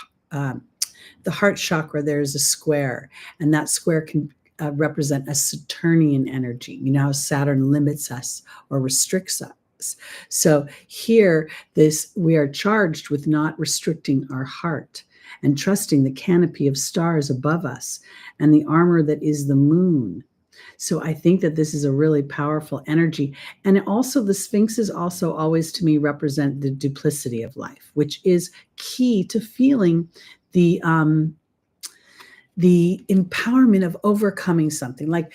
Speaker 1: heart chakra, there is a square, and that square can represent a Saturnian energy. You know how Saturn limits us or restricts us. So here, we are charged with not restricting our heart and trusting the canopy of stars above us and the armor that is the moon. So I think that this is a really powerful energy. And also the sphinxes also always to me represent the duplicity of life, which is key to feeling the empowerment of overcoming something. Like,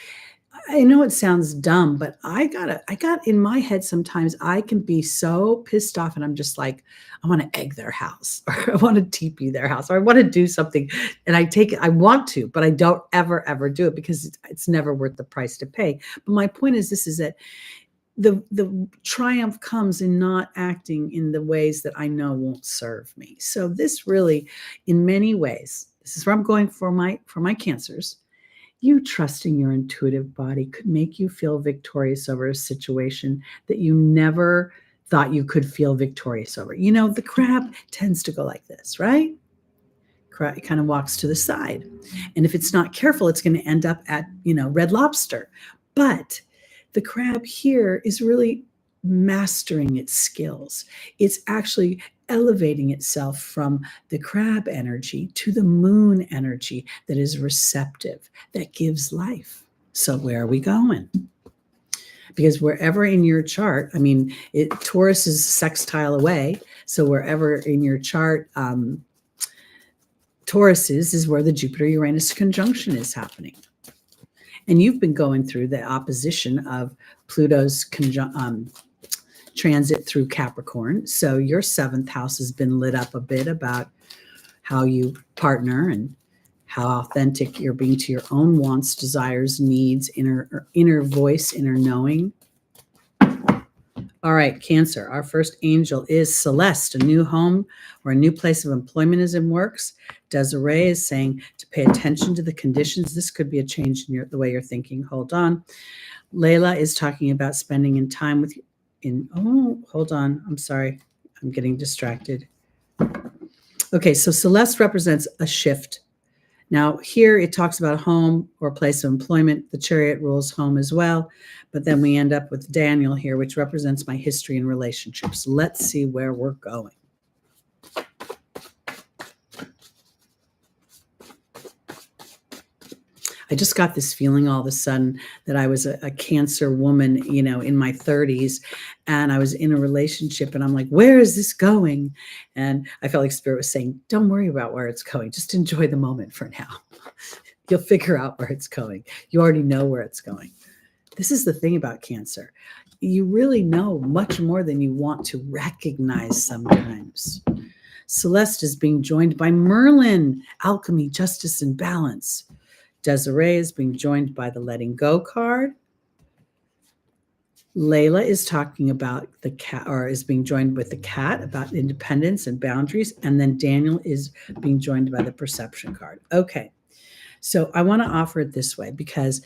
Speaker 1: I know it sounds dumb, but I got in my head sometimes I can be so pissed off and I'm just like, I want to egg their house, or I want to TP their house, or I want to do something. And I want to, but I don't ever do it because it's never worth the price to pay. But my point is that the triumph comes in not acting in the ways that I know won't serve me. So this really, in many ways, this is where I'm going for my Cancers. You trusting your intuitive body could make you feel victorious over a situation that you never thought you could feel victorious over. The crab tends to go like this, right? It kind of walks to the side. And if it's not careful, it's going to end up at, Red Lobster. But the crab here is really mastering its skills. It's actually elevating itself from the crab energy to the moon energy that is receptive, that gives life. So where are we going? Because wherever in your chart, I mean, Taurus is sextile away. So wherever in your chart Taurus is where the Jupiter Uranus conjunction is happening. And you've been going through the opposition of Pluto's transit through Capricorn. So your 7th house has been lit up a bit about how you partner and how authentic you're being to your own wants, desires, needs, inner voice, inner knowing. All right, Cancer, our first angel is Celeste, a new home or a new place of employment is in works. Desiree is saying to pay attention to the conditions. This could be a change in the way you're thinking. Hold on. Layla is talking about spending in time with hold on. I'm sorry. I'm getting distracted. Okay, so Celeste represents a shift. Now, here it talks about home or place of employment. The Chariot rules home as well. But then we end up with Daniel here, which represents my history and relationships. Let's see where we're going. I just got this feeling all of a sudden that I was a Cancer woman, you know, in my 30s, and I was in a relationship, and I'm like, where is this going? And I felt like Spirit was saying, don't worry about where it's going. Just enjoy the moment for now. You'll figure out where it's going. You already know where it's going. This is the thing about Cancer. You really know much more than you want to recognize sometimes. Celeste is being joined by Merlin, alchemy, justice, and balance. Desiree is being joined by the letting go card. Layla is talking about the cat, or is being joined with the cat, about independence and boundaries. And then Daniel is being joined by the perception card. Okay. So I want to offer it this way, because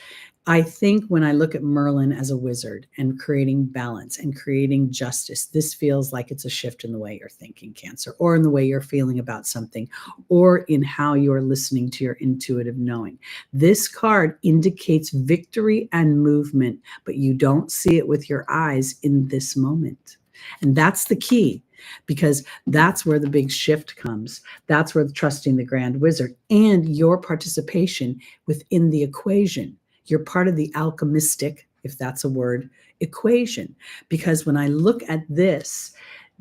Speaker 1: I think when I look at Merlin as a wizard and creating balance and creating justice, this feels like it's a shift in the way you're thinking, Cancer, or in the way you're feeling about something, or in how you're listening to your intuitive knowing. This card indicates victory and movement, but you don't see it with your eyes in this moment. And that's the key, because that's where the big shift comes. That's where trusting the grand wizard and your participation within the equation. You're part of the alchemistic, if that's a word, equation. Because when I look at this,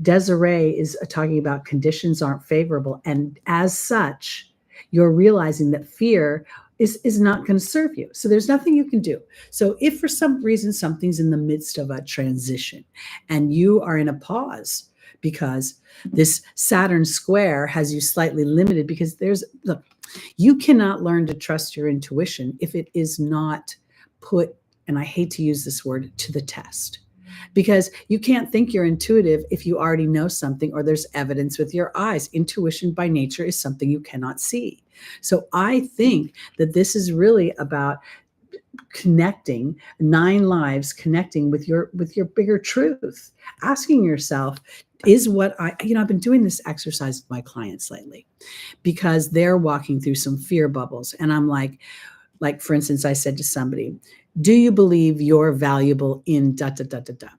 Speaker 1: Desiree is talking about conditions aren't favorable. And as such, you're realizing that fear is not going to serve you. So there's nothing you can do. So if for some reason something's in the midst of a transition and you are in a pause, because this Saturn square has you slightly limited, because look, you cannot learn to trust your intuition if it is not put, and I hate to use this word, to the test. Because you can't think you're intuitive if you already know something or there's evidence with your eyes. Intuition by nature is something you cannot see. So I think that this is really about connecting 9 lives, connecting with your bigger truth, asking yourself, is what I've been doing this exercise with my clients lately, because they're walking through some fear bubbles. And I'm like, for instance, I said to somebody, do you believe you're valuable in da, da, da, da, da?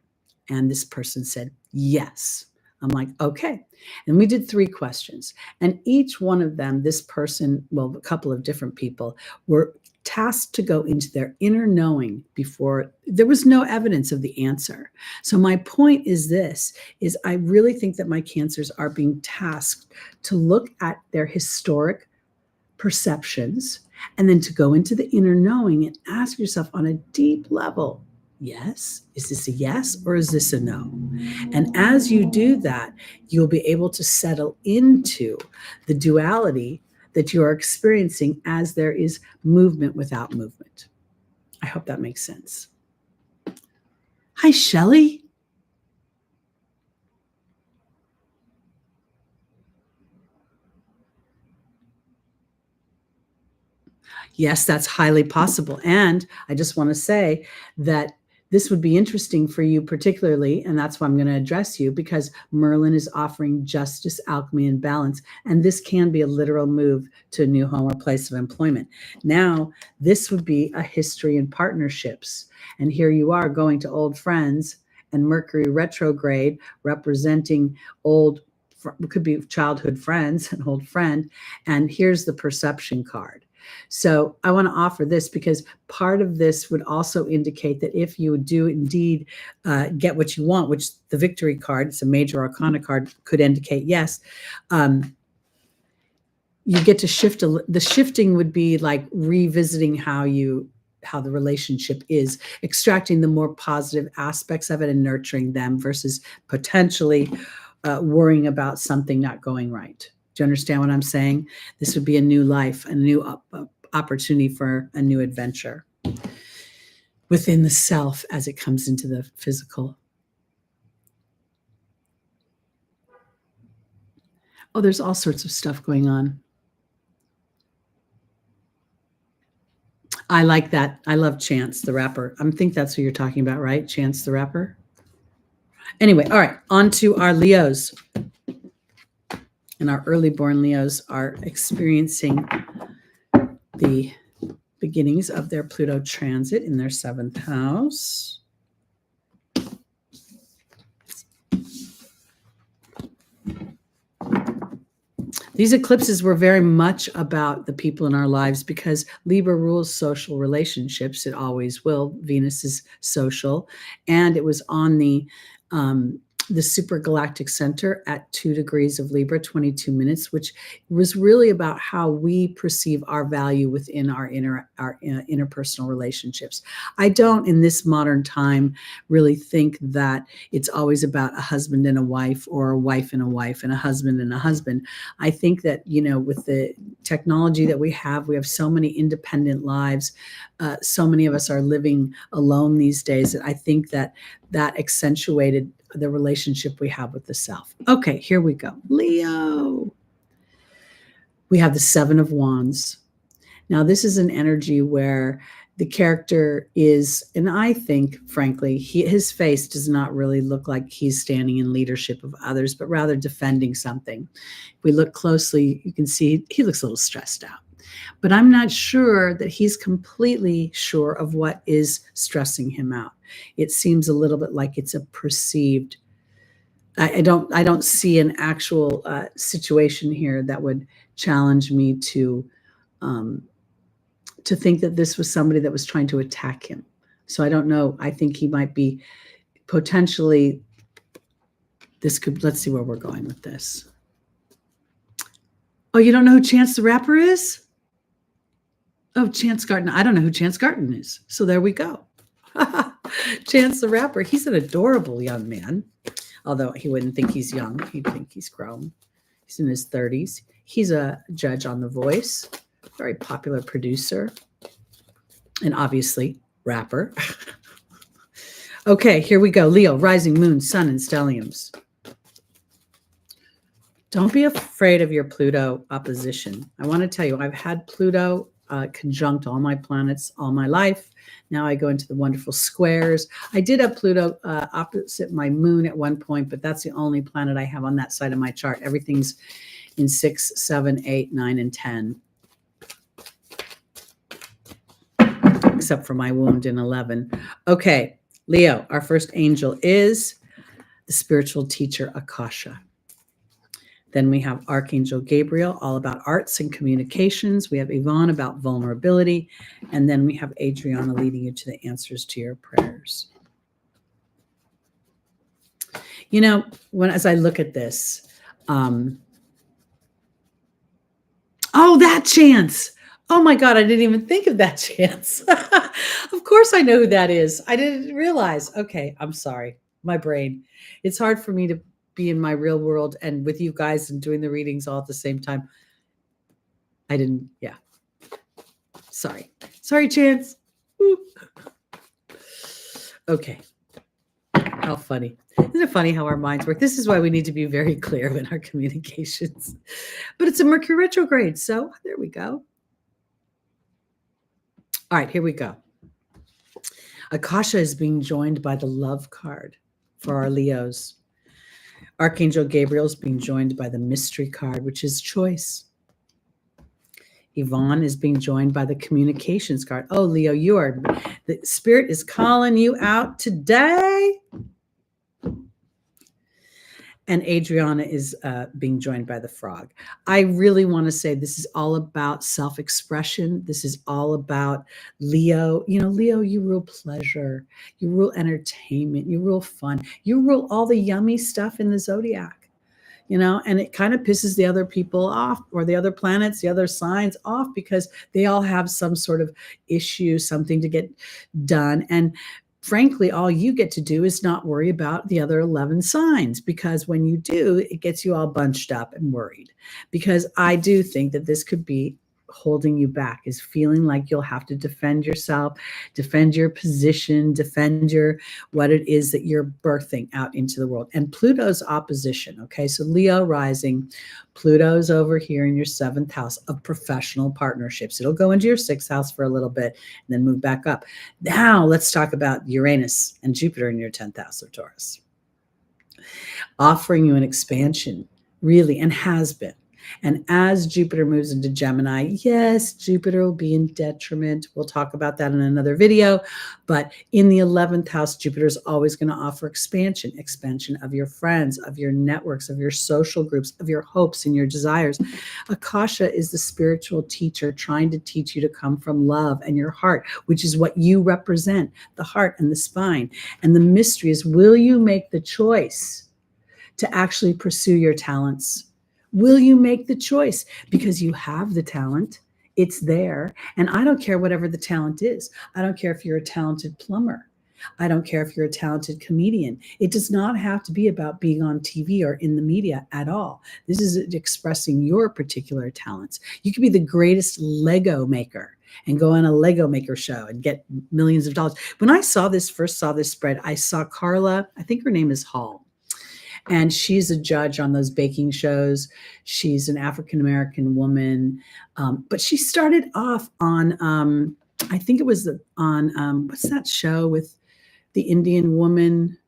Speaker 1: And this person said, yes. I'm like, okay. And we did 3 questions. And each one of them, this person, well, a couple of different people, were tasked to go into their inner knowing before there was no evidence of the answer. So my point is this, is I really think that my Cancers are being tasked to look at their historic perceptions and then to go into the inner knowing and ask yourself on a deep level, yes, is this a yes or is this a no? And as you do that, you'll be able to settle into the duality that you are experiencing as there is movement without movement. I hope that makes sense. Hi, Shelley. Yes, that's highly possible. And I just want to say that this would be interesting for you particularly, and that's why I'm going to address you, because Merlin is offering justice, alchemy, and balance. And this can be a literal move to a new home or place of employment. Now, this would be a history in partnerships. And here you are going to old friends and Mercury retrograde representing could be childhood friends, an old friend. And here's the perception card. So I want to offer this because part of this would also indicate that if you do indeed get what you want, which the victory card, it's a major arcana card, could indicate yes, you get to shift. The shifting would be like revisiting how the relationship is, extracting the more positive aspects of it and nurturing them versus potentially worrying about something not going right. Do you understand what I'm saying? This would be a new life, a new opportunity for a new adventure within the self as it comes into the physical. Oh, there's all sorts of stuff going on. I like that. I love Chance the Rapper. I think that's who you're talking about, right? Chance the Rapper. Anyway, all right, on to our Leos. And our early born Leos are experiencing the beginnings of their Pluto transit in their 7th house. These eclipses were very much about the people in our lives because Libra rules social relationships. It always will. Venus is social. And it was on the supergalactic center at 2 degrees of Libra, 22 minutes, which was really about how we perceive our value within our interpersonal relationships. I don't, in this modern time, really think that it's always about a husband and a wife or a wife and a husband and a husband. I think that, with the technology that we have so many independent lives. So many of us are living alone these days. And I think that accentuated the relationship we have with the self. Okay, here we go. Leo. We have the 7 of Wands. Now, this is an energy where the character is, and I think, frankly, his face does not really look like he's standing in leadership of others, but rather defending something. If we look closely, you can see he looks a little stressed out. But I'm not sure that he's completely sure of what is stressing him out. It seems a little bit like it's a perceived. I don't see an actual situation here that would challenge me to think that this was somebody that was trying to attack him. So I don't know. I think he might be potentially. Let's see where we're going with this. Oh, you don't know who Chance the Rapper is? Oh, Chance Garton. I don't know who Chance Garton is. So there we go. Chance the Rapper. He's an adorable young man. Although he wouldn't think he's young. He'd think he's grown. He's in his 30s. He's a judge on The Voice. Very popular producer. And obviously, rapper. Okay, here we go. Leo, rising moon, sun, and stelliums. Don't be afraid of your Pluto opposition. I want to tell you, I've had Pluto conjunct all my planets all my life. Now I go into the wonderful squares. I did have Pluto opposite my moon at one point, but that's the only planet I have on that side of my chart. Everything's in 6, 7, 8, 9, and 10. Except for my wound in 11. Okay, Leo, our first angel is the spiritual teacher, Akasha. Then we have Archangel Gabriel, all about arts and communications. We have Yvonne about vulnerability. And then we have Adriana leading you to the answers to your prayers. As I look at this, oh, that Chance. Oh my God, I didn't even think of that Chance. Of course I know who that is. I didn't realize. Okay, I'm sorry. My brain. It's hard for me to be in my real world and with you guys and doing the readings all at the same time. Sorry, Chance. Woo. Okay. How funny. Isn't it funny how our minds work? This is why we need to be very clear in our communications. But it's a Mercury retrograde, so there we go. All right, here we go. Akasha is being joined by the love card for our Leos. Archangel Gabriel is being joined by the mystery card, which is choice. Yvonne is being joined by the communications card. Oh, Leo, the spirit is calling you out today. And Adriana is being joined by the frog. I really want to say this is all about self-expression. This is all about Leo. You know, Leo, you rule pleasure, you rule entertainment, you rule fun, you rule all the yummy stuff in the zodiac. You know, and it kind of pisses the other people off, or the other planets, the other signs off, because they all have some sort of issue, something to get done. And frankly, all you get to do is not worry about the other 11 signs, because when you do, it gets you all bunched up and worried. Because I do think that this could be holding you back, is feeling like you'll have to defend yourself, defend your position, defend your what it is that you're birthing out into the world. And Pluto's opposition, okay? So Leo rising, Pluto's over here in your 7th house of professional partnerships. It'll go into your 6th house for a little bit and then move back up. Now let's talk about Uranus and Jupiter in your 10th house of Taurus. Offering you an expansion, really, and has been. And as Jupiter moves into Gemini, yes, Jupiter will be in detriment. We'll talk about that in another video. But in the 11th house, Jupiter is always going to offer expansion of your friends, of your networks, of your social groups, of your hopes and your desires. Akasha is the spiritual teacher trying to teach you to come from love and your heart, which is what you represent, the heart and the spine. And the mystery is, will you make the choice to actually pursue your talents? Will you make the choice? Because you have the talent, it's there. And I don't care whatever the talent is. I don't care if you're a talented plumber. I don't care if you're a talented comedian. It does not have to be about being on TV or in the media at all. This is expressing your particular talents. You could be the greatest Lego maker and go on a Lego maker show and get millions of dollars. When I first saw this spread, I saw Carla, I think her name is Hall. And she's a judge on those baking shows. She's an African-American woman. But she started off on, I think it was on, what's that show with the Indian woman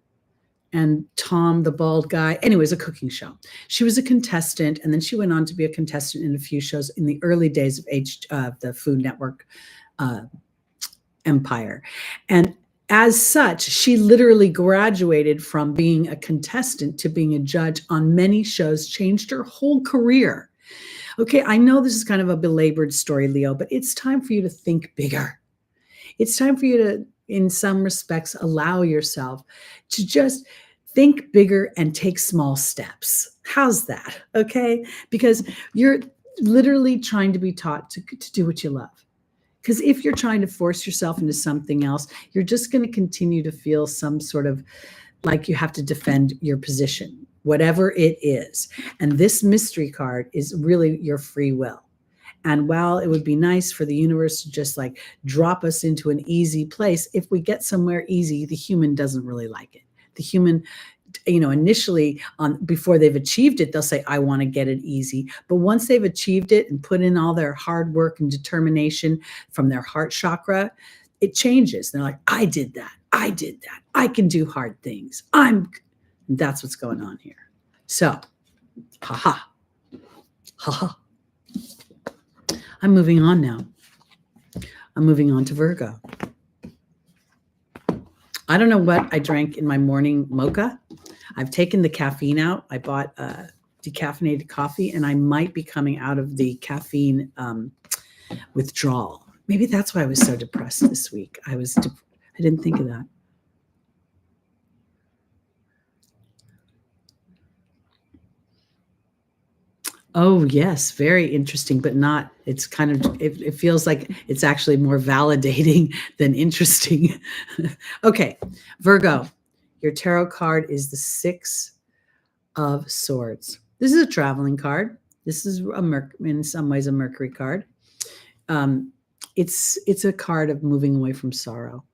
Speaker 1: and Tom, the bald guy? Anyways, a cooking show. She was a contestant, and then she went on to be a contestant in a few shows in the early days of the Food Network empire. And as such, she literally graduated from being a contestant to being a judge on many shows, changed her whole career. Okay, I know this is kind of a belabored story, Leo, but it's time for you to think bigger. It's time for you to, in some respects, allow yourself to just think bigger and take small steps. How's that? Okay, because you're literally trying to be taught to do what you love. Because if you're trying to force yourself into something else, you're just going to continue to feel some sort of like you have to defend your position, whatever it is. And this mystery card is really your free will. And while it would be nice for the universe to just like drop us into an easy place, if we get somewhere easy, the human doesn't really like it. The human, initially before they've achieved it, they'll say, I want to get it easy. But once they've achieved it and put in all their hard work and determination from their heart chakra, it changes. They're like, I did that. I can do hard things. That's what's going on here. So, ha. I'm moving on now. I'm moving on to Virgo. I don't know what I drank in my morning mocha. I've taken the caffeine out. I bought decaffeinated coffee, and I might be coming out of the caffeine withdrawal. Maybe that's why I was so depressed this week. I didn't think of that. Oh, yes. Very interesting, but not, it's kind of, it feels like it's actually more validating than interesting. Okay. Virgo, your tarot card is the 6 of Swords. This is a traveling card. This is in some ways a Mercury card. It's a card of moving away from sorrow.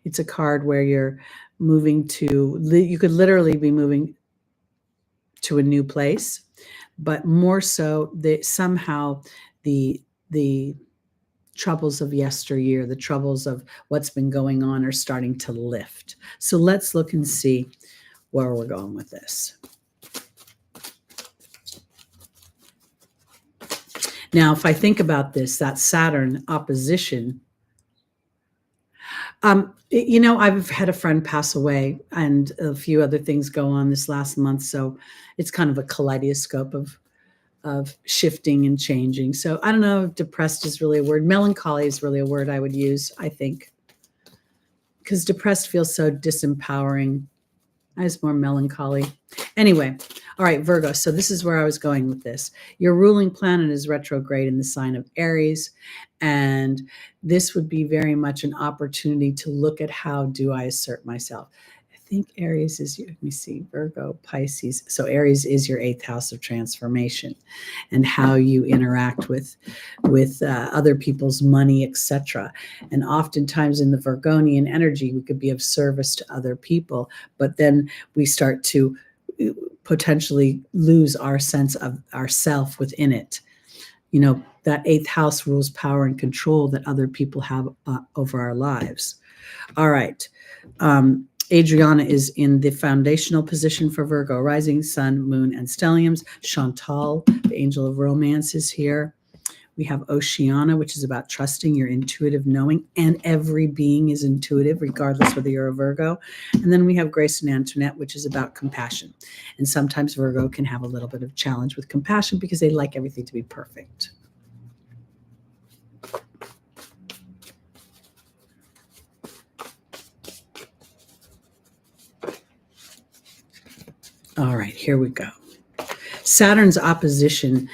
Speaker 1: It's a card where you're moving you could literally be moving to a new place, but more so somehow the troubles of yesteryear, the troubles of what's been going on are starting to lift. So let's look and see where we're going with this. Now, if I think about this, that Saturn opposition, I've had a friend pass away and a few other things go on this last month. So it's kind of a kaleidoscope of shifting and changing. So I don't know if depressed is really a word. Melancholy is really a word I would use, I think, because depressed feels so disempowering. I was more melancholy. Anyway, all right, Virgo. So this is where I was going with this. Your ruling planet is retrograde in the sign of Aries. And this would be very much an opportunity to look at how do I assert myself. I think Aries is, let me see, Virgo, Pisces. So Aries is your 8th house of transformation and how you interact with other people's money, etc. And oftentimes in the Virgonian energy, we could be of service to other people, but then we start to potentially lose our sense of ourself within it. That 8th house rules power and control that other people have over our lives. All right. Adriana is in the foundational position for Virgo, rising, sun, moon, and stelliums. Chantal, the angel of romance, is here. We have Oceana, which is about trusting your intuitive knowing, and every being is intuitive, regardless whether you're a Virgo. And then we have Grace and Antoinette, which is about compassion. And sometimes Virgo can have a little bit of challenge with compassion because they like everything to be perfect. All right, here we go. Saturn's opposition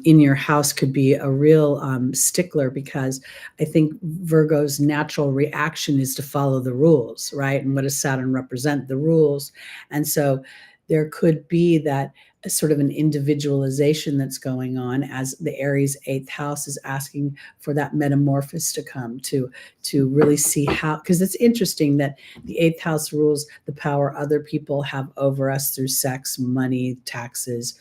Speaker 1: in your house could be a real stickler, because I think Virgo's natural reaction is to follow the rules, right? And what does Saturn represent? The rules. And so there could be that sort of an individualization that's going on as the Aries 8th house is asking for that metamorphosis to come to really see how, because it's interesting that the 8th house rules the power other people have over us through sex, money, taxes.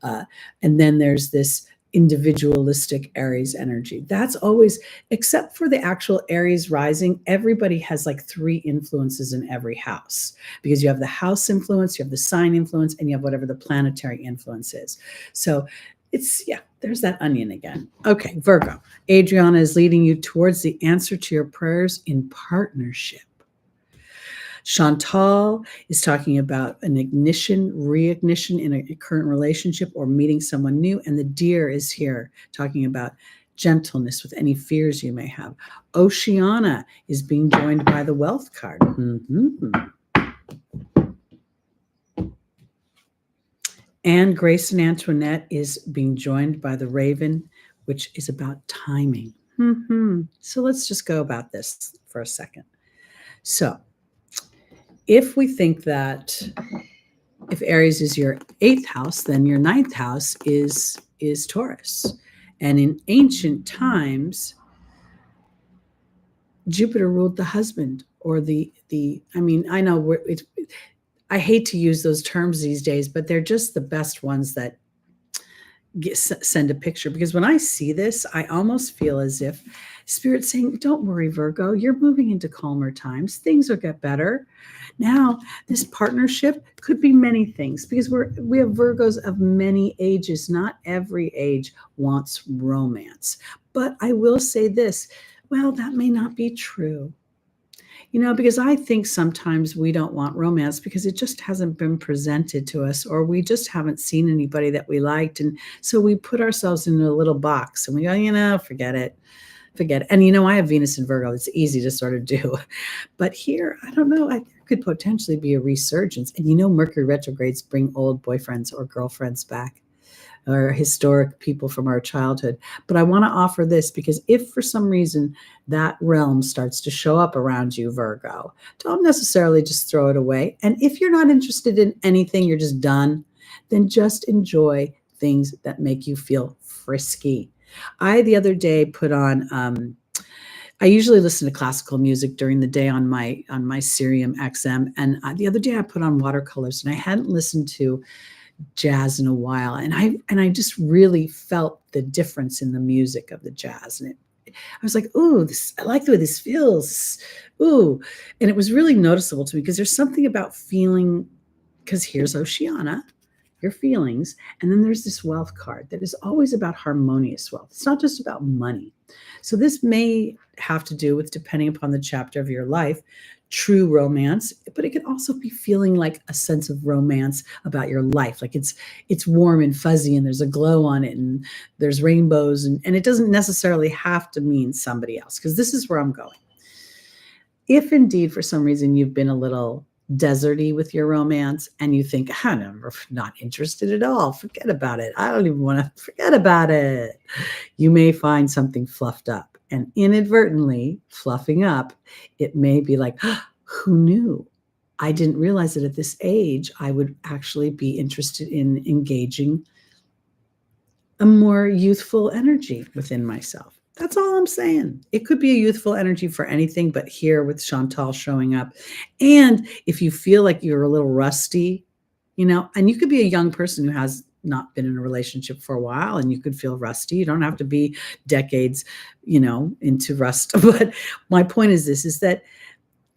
Speaker 1: And then there's this individualistic Aries energy. That's always, except for the actual Aries rising, everybody has like 3 influences in every house, because you have the house influence, you have the sign influence, and you have whatever the planetary influence is. So it's, yeah, there's that onion again. Okay, Virgo. Adriana is leading you towards the answer to your prayers in partnership. Chantal is talking about an ignition, reignition in a current relationship or meeting someone new. And the deer is here talking about gentleness with any fears you may have. Oceana is being joined by the wealth card. And Grace and Antoinette is being joined by the raven, which is about timing. So let's just go about this for a second. So if we think that if Aries is your 8th house, then your 9th house is Taurus. And in ancient times, Jupiter ruled the husband, or I know I hate to use those terms these days, but they're just the best ones that send a picture. Because when I see this, I almost feel as if Spirit's saying, don't worry, Virgo, you're moving into calmer times. Things will get better. Now, this partnership could be many things, because we have Virgos of many ages. Not every age wants romance. But I will say this, well, that may not be true. Because I think sometimes we don't want romance because it just hasn't been presented to us, or we just haven't seen anybody that we liked. And so we put ourselves in a little box and we go, forget it. And, I have Venus in Virgo. It's easy to sort of do. But here, I don't know, there could potentially be a resurgence. And, Mercury retrogrades bring old boyfriends or girlfriends back, or historic people from our childhood. But I want to offer this, because if for some reason that realm starts to show up around you, Virgo, don't necessarily just throw it away. And if you're not interested in anything, you're just done, then just enjoy things that make you feel frisky. I, the other day, put on, I usually listen to classical music during the day on my Sirium XM. And the other day I put on watercolors, and I hadn't listened to jazz in a while. And I just really felt the difference in the music of the jazz. And I was like, ooh, I like the way this feels. Ooh. And it was really noticeable to me, because there's something about feeling, because here's Oceana, your feelings. And then there's this wealth card that is always about harmonious wealth. It's not just about money. So this may have to do with, depending upon the chapter of your life, true romance, but it can also be feeling like a sense of romance about your life. Like it's warm and fuzzy and there's a glow on it and there's rainbows, and it doesn't necessarily have to mean somebody else, because this is where I'm going. If indeed for some reason you've been a little deserty with your romance and you think, I'm not interested at all, forget about it, I don't even want to forget about it, you may find something fluffed up. And inadvertently fluffing up, it may be like, who knew? I didn't realize that at this age, I would actually be interested in engaging a more youthful energy within myself. That's all I'm saying. It could be a youthful energy for anything, but here with Chantal showing up. And if you feel like you're a little rusty, and you could be a young person who has not been in a relationship for a while and you could feel rusty. You don't have to be decades, into rust. But my point is this, is that,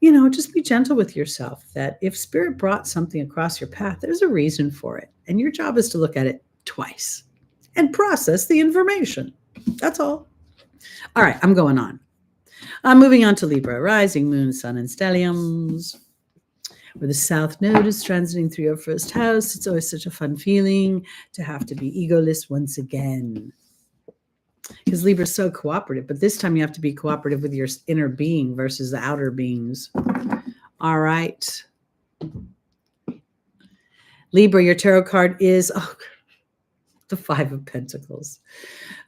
Speaker 1: just be gentle with yourself, that if spirit brought something across your path, there's a reason for it. And your job is to look at it twice and process the information. That's all. All right, I'm going on. I'm moving on to Libra, rising, moon, sun, and stelliums. Where the South Node is transiting through your first house. It's always such a fun feeling to have to be egoless once again. Because Libra is so cooperative, but this time you have to be cooperative with your inner being versus the outer beings. All right. Libra, your tarot card is the Five of Pentacles.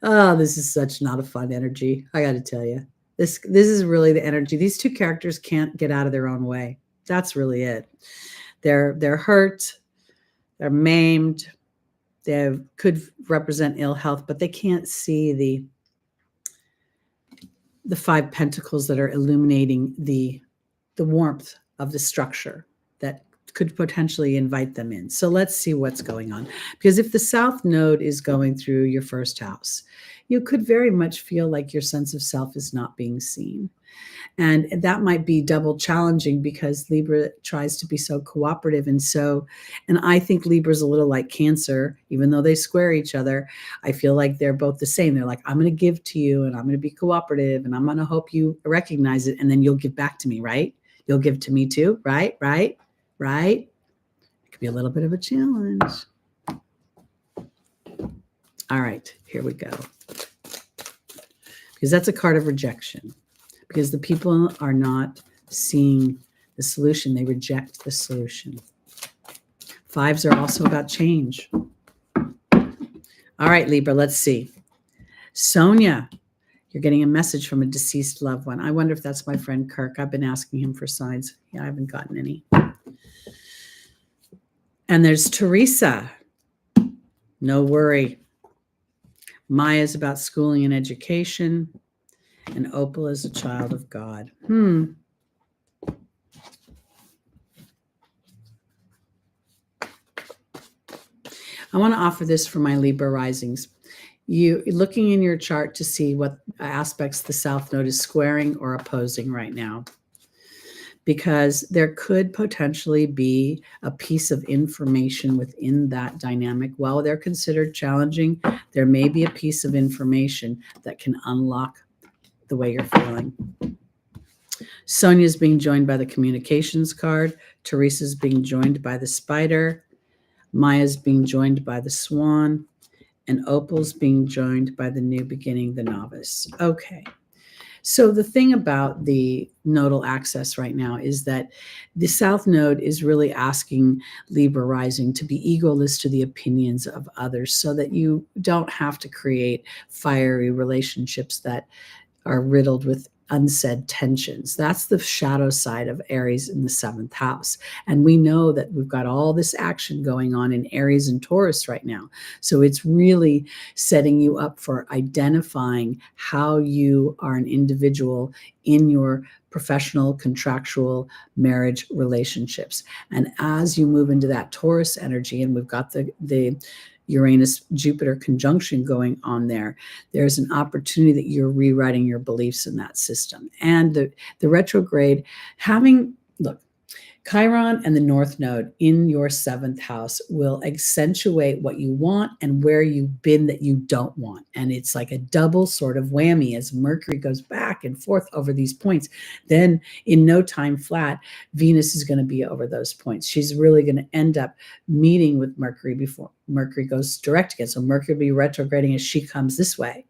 Speaker 1: Oh, this is such not a fun energy. I got to tell you, this is really the energy. These two characters can't get out of their own way. That's really it. They're hurt, they're maimed, they could represent ill health, but they can't see the Five Pentacles that are illuminating the warmth of the structure that could potentially invite them in. So let's see what's going on. Because if the South Node is going through your first house, you could very much feel like your sense of self is not being seen. And that might be double challenging because Libra tries to be so cooperative. And I think Libra's a little like Cancer, even though they square each other. I feel like they're both the same. They're like, I'm going to give to you and I'm going to be cooperative and I'm going to hope you recognize it. And then you'll give back to me, right? You'll give to me too, right? Right? Right? It could be a little bit of a challenge. All right, here we go. Because that's a card of rejection. Because the people are not seeing the solution. They reject the solution. Fives are also about change. All right, Libra, let's see. Sonia, you're getting a message from a deceased loved one. I wonder if that's my friend Kirk. I've been asking him for signs. Yeah, I haven't gotten any. And there's Teresa. No worry. Maya's about schooling and education. And Opal is a child of God. I want to offer this for my Libra risings. You looking in your chart to see what aspects the South Node is squaring or opposing right now. Because there could potentially be a piece of information within that dynamic. While they're considered challenging, there may be a piece of information that can unlock the way you're feeling. Sonia's being joined by the communications card. Teresa's being joined by the spider. Maya's being joined by the swan. And Opal's being joined by the new beginning, the novice. Okay. So the thing about the nodal axis right now is that the South Node is really asking Libra rising to be egoless to the opinions of others so that you don't have to create fiery relationships that are riddled with unsaid tensions. That's the shadow side of Aries in the 7th house. And we know that we've got all this action going on in Aries and Taurus right now. So it's really setting you up for identifying how you are an individual in your professional, contractual, marriage relationships. And as you move into that Taurus energy, and we've got the Uranus-Jupiter conjunction going on there, there's an opportunity that you're rewriting your beliefs in that system. And the retrograde look, Chiron and the North Node in your 7th house will accentuate what you want and where you've been that you don't want. And it's like a double sort of whammy as Mercury goes back and forth over these points. Then in no time flat, Venus is going to be over those points. She's really going to end up meeting with Mercury before Mercury goes direct again. So Mercury will be retrograding as she comes this way.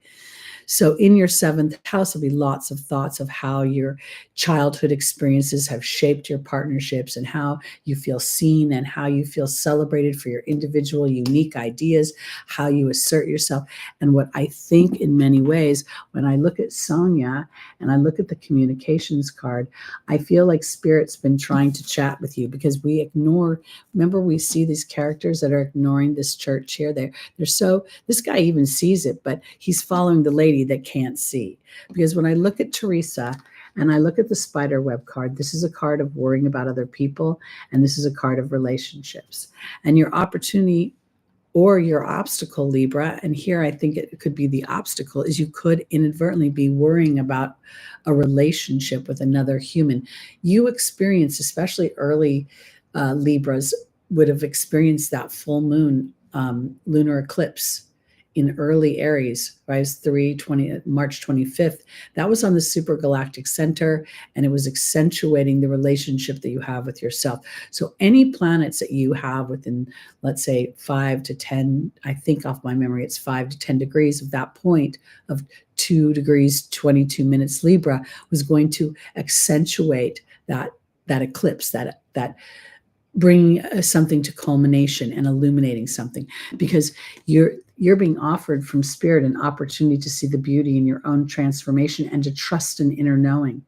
Speaker 1: So in your 7th house will be lots of thoughts of how your childhood experiences have shaped your partnerships and how you feel seen and how you feel celebrated for your individual unique ideas, how you assert yourself. And what I think in many ways, when I look at Sonia and I look at the communications card, I feel like Spirit's been trying to chat with you because we ignore, remember we see these characters that are ignoring this church here. They're so, this guy even sees it, but he's following the lady that can't see. Because when I look at Teresa and I look at the spider web card, this is a card of worrying about other people, and this is a card of relationships. And your opportunity or your obstacle, Libra, and here I think it could be the obstacle, is you could inadvertently be worrying about a relationship with another human. You experience, especially early Libras, would have experienced that full moon lunar eclipse in early Aries, right? March 25th. That was on the supergalactic center, and it was accentuating the relationship that you have with yourself. So any planets that you have within, let's say, 5 to 10, I think off my memory, it's 5 to 10 degrees of that point of 2 degrees, 22 minutes Libra was going to accentuate that eclipse, that bringing something to culmination and illuminating something, because you're being offered from Spirit an opportunity to see the beauty in your own transformation and to trust an inner knowing.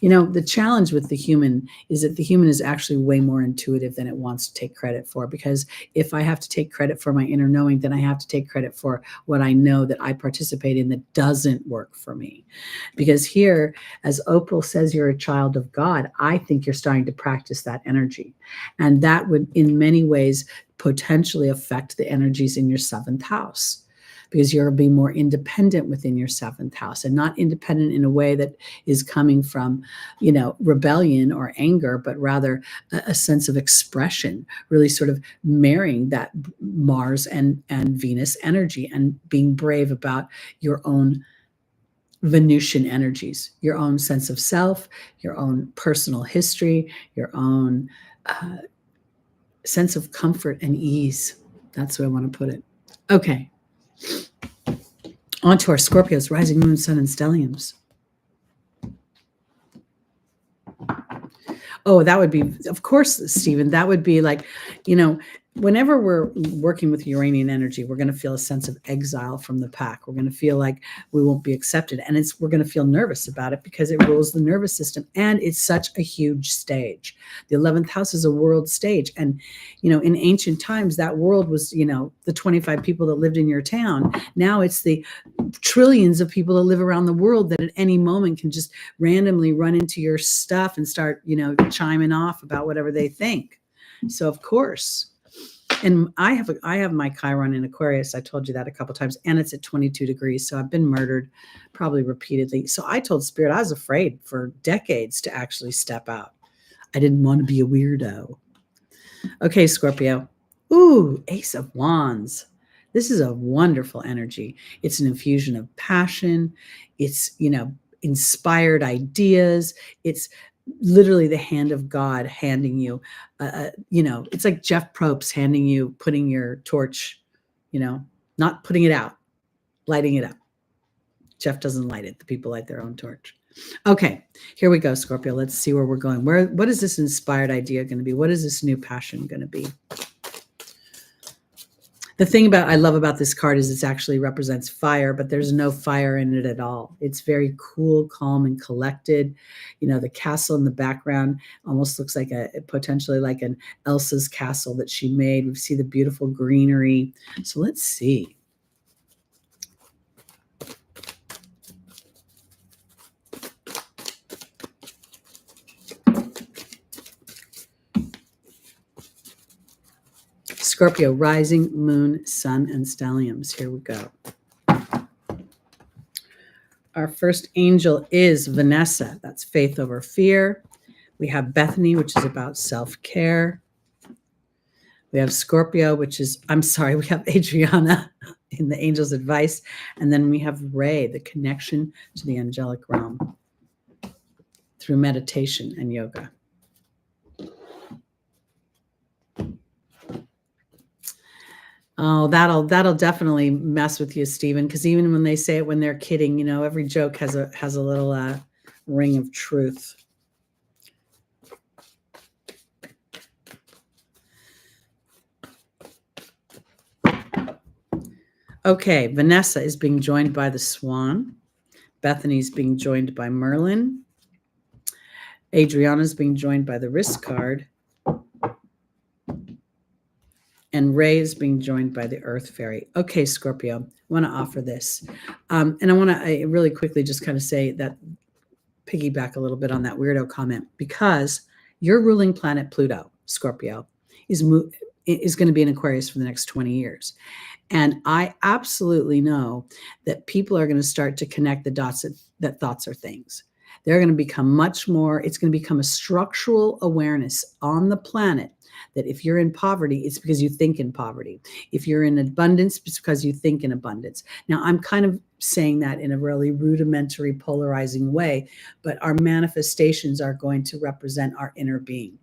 Speaker 1: You know, the challenge with the human is that the human is actually way more intuitive than it wants to take credit for, because if I have to take credit for my inner knowing, then I have to take credit for what I know that I participate in that doesn't work for me. Because here, as Opal says, you're a child of God. I think you're starting to practice that energy. And that would, in many ways, potentially affect the energies in your 7th house, because you're being more independent within your 7th house, and not independent in a way that is coming from, rebellion or anger, but rather a sense of expression, really sort of marrying that Mars and Venus energy and being brave about your own Venusian energies, your own sense of self, your own personal history, your own sense of comfort and ease. That's the way I want to put it. Okay. On to our Scorpios, rising moon, sun, and stelliums. Oh, that would be, of course, Stephen, that would be like, whenever we're working with Uranian energy, we're going to feel a sense of exile from the pack. We're going to feel like we won't be accepted. And we're going to feel nervous about it because it rules the nervous system. And it's such a huge stage. The 11th house is a world stage. And, in ancient times, that world was, the 25 people that lived in your town. Now it's the trillions of people that live around the world that at any moment can just randomly run into your stuff and start, chiming off about whatever they think. So, of course. And I have my Chiron in Aquarius. I told you that a couple of times, and it's at 22 degrees. So I've been murdered probably repeatedly. So I told Spirit I was afraid for decades to actually step out. I didn't want to be a weirdo. Okay, Scorpio. Ooh, Ace of Wands. This is a wonderful energy. It's an infusion of passion. It's, inspired ideas. It's literally the hand of God handing you, it's like Jeff Probst putting your torch, not putting it out, lighting it up. Jeff doesn't light it. The people light their own torch. Okay, here we go, Scorpio. Let's see where we're going. What is this inspired idea going to be? What is this new passion going to be? The thing I love about this card is it actually represents fire, but there's no fire in it at all. It's very cool, calm, and collected. The castle in the background almost looks like potentially like an Elsa's castle that she made. We see the beautiful greenery. So let's see. Scorpio, rising, moon, sun, and stelliums. Here we go. Our first angel is Vanessa. That's faith over fear. We have Bethany, which is about self-care. We have Scorpio, we have Adriana in the Angel's Advice. And then we have Ray, the connection to the angelic realm through meditation and yoga. Oh, that'll definitely mess with you, Stephen, because even when they say it when they're kidding, you know, every joke has a little ring of truth. Okay, Vanessa is being joined by the Swan. Bethany's being joined by Merlin. Adriana's being joined by the Risk card. And Ray is being joined by the Earth Fairy. Okay, Scorpio, I want to offer this. And I want to really quickly just kind of say that, piggyback a little bit on that weirdo comment, because your ruling planet, Pluto, Scorpio, is going to be in Aquarius for the next 20 years. And I absolutely know that people are going to start to connect the dots that thoughts are things. They're going to become much more, it's going to become a structural awareness on the planet that if you're in poverty, it's because you think in poverty. If you're in abundance, it's because you think in abundance. Now, I'm kind of saying that in a really rudimentary, polarizing way, but our manifestations are going to represent our inner being.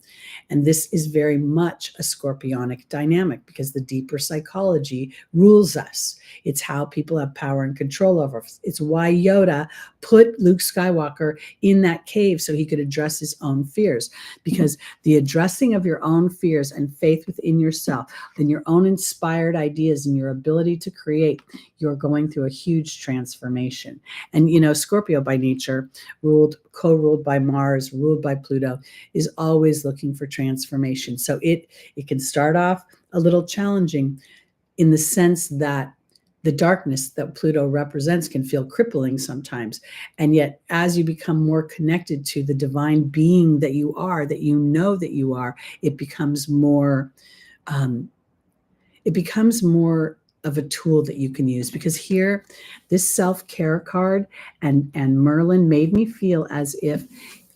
Speaker 1: And this is very much a scorpionic dynamic because the deeper psychology rules us. It's how people have power and control over us. It's why Yoda put Luke Skywalker in that cave so he could address his own fears, because the addressing of your own fears and faith within yourself, and your own inspired ideas and your ability to create, you're going through a huge transformation. And, you know, Scorpio by nature, co-ruled by Mars, ruled by Pluto, is always looking for transformation. So it can start off a little challenging in the sense that the darkness that Pluto represents can feel crippling sometimes. And yet, as you become more connected to the divine being that you are, that you know that you are, it becomes more of a tool that you can use. Because here, this self-care card and Merlin made me feel as if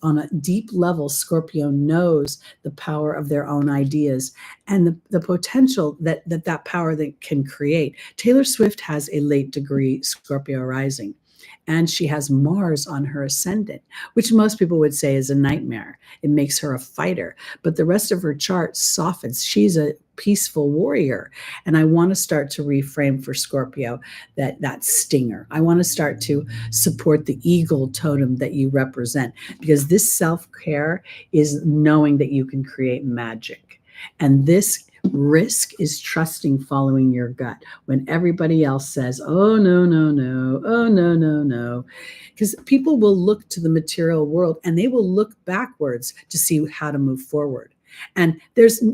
Speaker 1: on a deep level, Scorpio knows the power of their own ideas and the potential that power that can create. Taylor Swift has a late degree Scorpio rising, and she has Mars on her ascendant, which most people would say is a nightmare. It makes her a fighter, but the rest of her chart softens. She's a peaceful warrior. And I want to start to reframe for Scorpio that stinger. I want to start to support the eagle totem that you represent, because this self-care is knowing that you can create magic. And this risk is trusting following your gut when everybody else says, oh, no, no, no, oh, no, no, no. Because people will look to the material world and they will look backwards to see how to move forward. And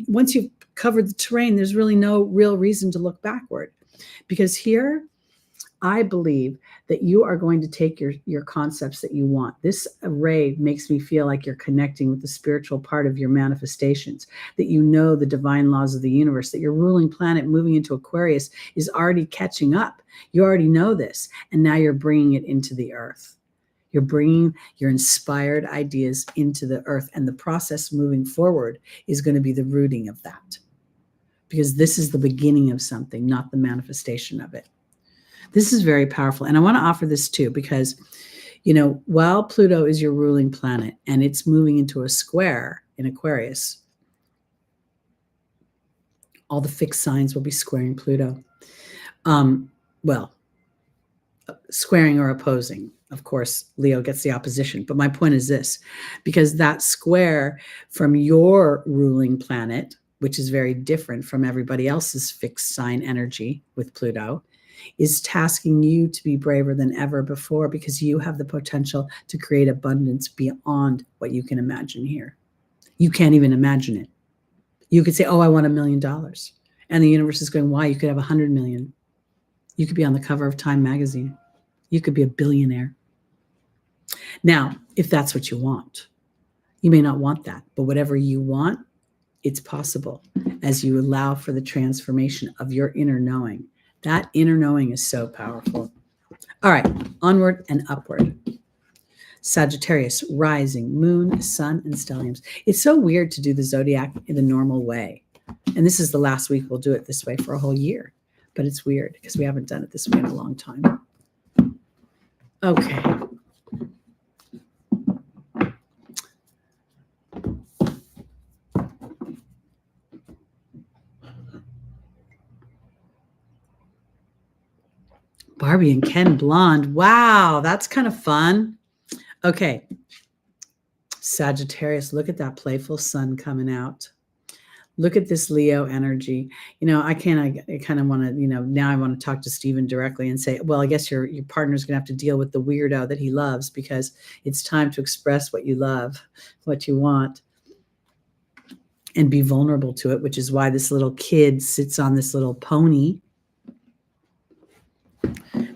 Speaker 1: once you've covered the terrain, there's really no real reason to look backward. Because here, I believe that you are going to take your concepts that you want. This array makes me feel like you're connecting with the spiritual part of your manifestations, that you know the divine laws of the universe, that your ruling planet moving into Aquarius is already catching up. You already know this, and now you're bringing it into the earth. You're bringing your inspired ideas into the earth, and the process moving forward is going to be the rooting of that, because this is the beginning of something, not the manifestation of it. This is very powerful. And I want to offer this too, because, you know, while Pluto is your ruling planet and it's moving into a square in Aquarius, all the fixed signs will be squaring Pluto. Squaring or opposing. Of course, Leo gets the opposition. But my point is this, because that square from your ruling planet, which is very different from everybody else's fixed sign energy with Pluto, is tasking you to be braver than ever before, because you have the potential to create abundance beyond what you can imagine here. You can't even imagine it. You could say, oh, I want $1 million. And the universe is going, why? You could have 100 million. You could be on the cover of Time magazine. You could be a billionaire. Now, if that's what you want, you may not want that, but whatever you want, it's possible as you allow for the transformation of your inner knowing. That inner knowing is so powerful. All right, onward and upward. Sagittarius, rising, moon, sun, and stelliums. It's so weird to do the zodiac in a normal way. And this is the last week we'll do it this way for a whole year. But it's weird because we haven't done it this way in a long time. Okay. Barbie and Ken blonde. Wow, that's kind of fun. Okay. Sagittarius, look at that playful sun coming out. Look at this Leo energy. I kind of want to, now I want to talk to Stephen directly and say, well, I guess your partner's going to have to deal with the weirdo that he loves, because it's time to express what you love, what you want, and be vulnerable to it, which is why this little kid sits on this little pony.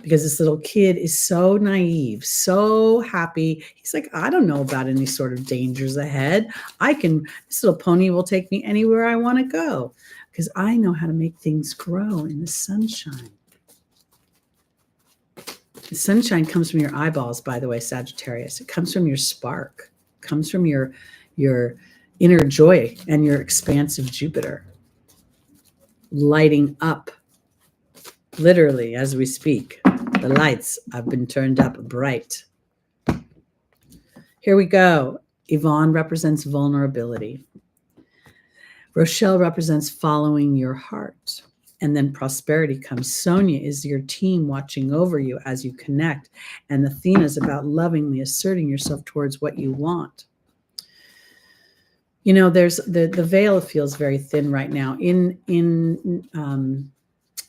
Speaker 1: Because this little kid is so naive, so happy. He's like, I don't know about any sort of dangers ahead. This little pony will take me anywhere I want to go, because I know how to make things grow in the sunshine. The sunshine comes from your eyeballs, by the way, Sagittarius. It comes from your spark. It comes from your inner joy and your expansive Jupiter lighting up, literally, as we speak. The lights have been turned up bright. Here we go. Yvonne represents vulnerability. Rochelle represents following your heart. And then prosperity comes. Sonia is your team watching over you as you connect. And Athena is about lovingly asserting yourself towards what you want. There's the veil feels very thin right now. In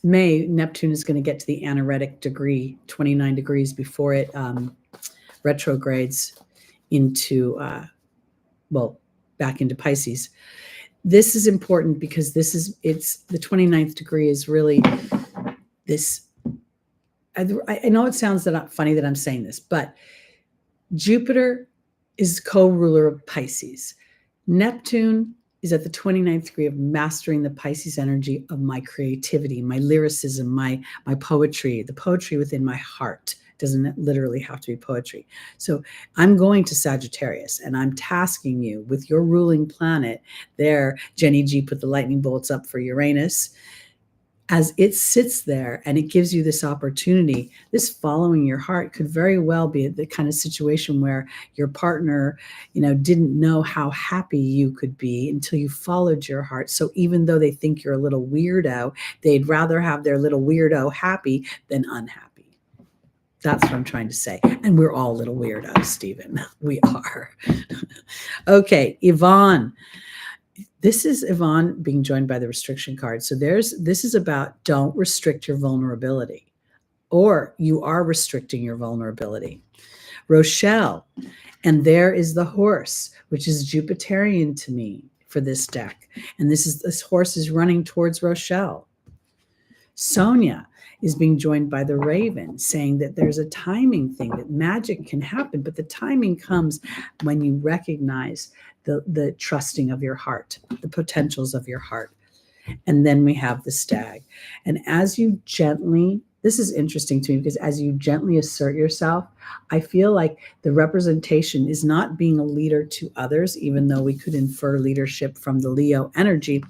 Speaker 1: May, Neptune is going to get to the anaretic degree, 29 degrees, before it retrogrades into, back into Pisces. This is important because it's the 29th degree is really this. I know it sounds funny that I'm saying this, but Jupiter is co-ruler of Pisces. Neptune is at the 29th degree of mastering the Pisces energy of my creativity, my lyricism, my poetry, the poetry within my heart. It doesn't literally have to be poetry. So I'm going to Sagittarius, and I'm tasking you with your ruling planet there. Jenny G put the lightning bolts up for Uranus. As it sits there and it gives you this opportunity, this following your heart could very well be the kind of situation where your partner, didn't know how happy you could be until you followed your heart. So even though they think you're a little weirdo, they'd rather have their little weirdo happy than unhappy. That's what I'm trying to say. And we're all little weirdos, Stephen. We are. Okay, Yvonne. This is Yvonne being joined by the restriction card. So this is about don't restrict your vulnerability, or you are restricting your vulnerability. Rochelle, and there is the horse, which is Jupiterian to me for this deck. And this horse is running towards Rochelle. Sonia is being joined by the raven, saying that there's a timing thing, that magic can happen, but the timing comes when you recognize the trusting of your heart, the potentials of your heart. And then we have the stag. And as you gently, this is interesting to me, because as you gently assert yourself, I feel like the representation is not being a leader to others, even though we could infer leadership from the Leo energy.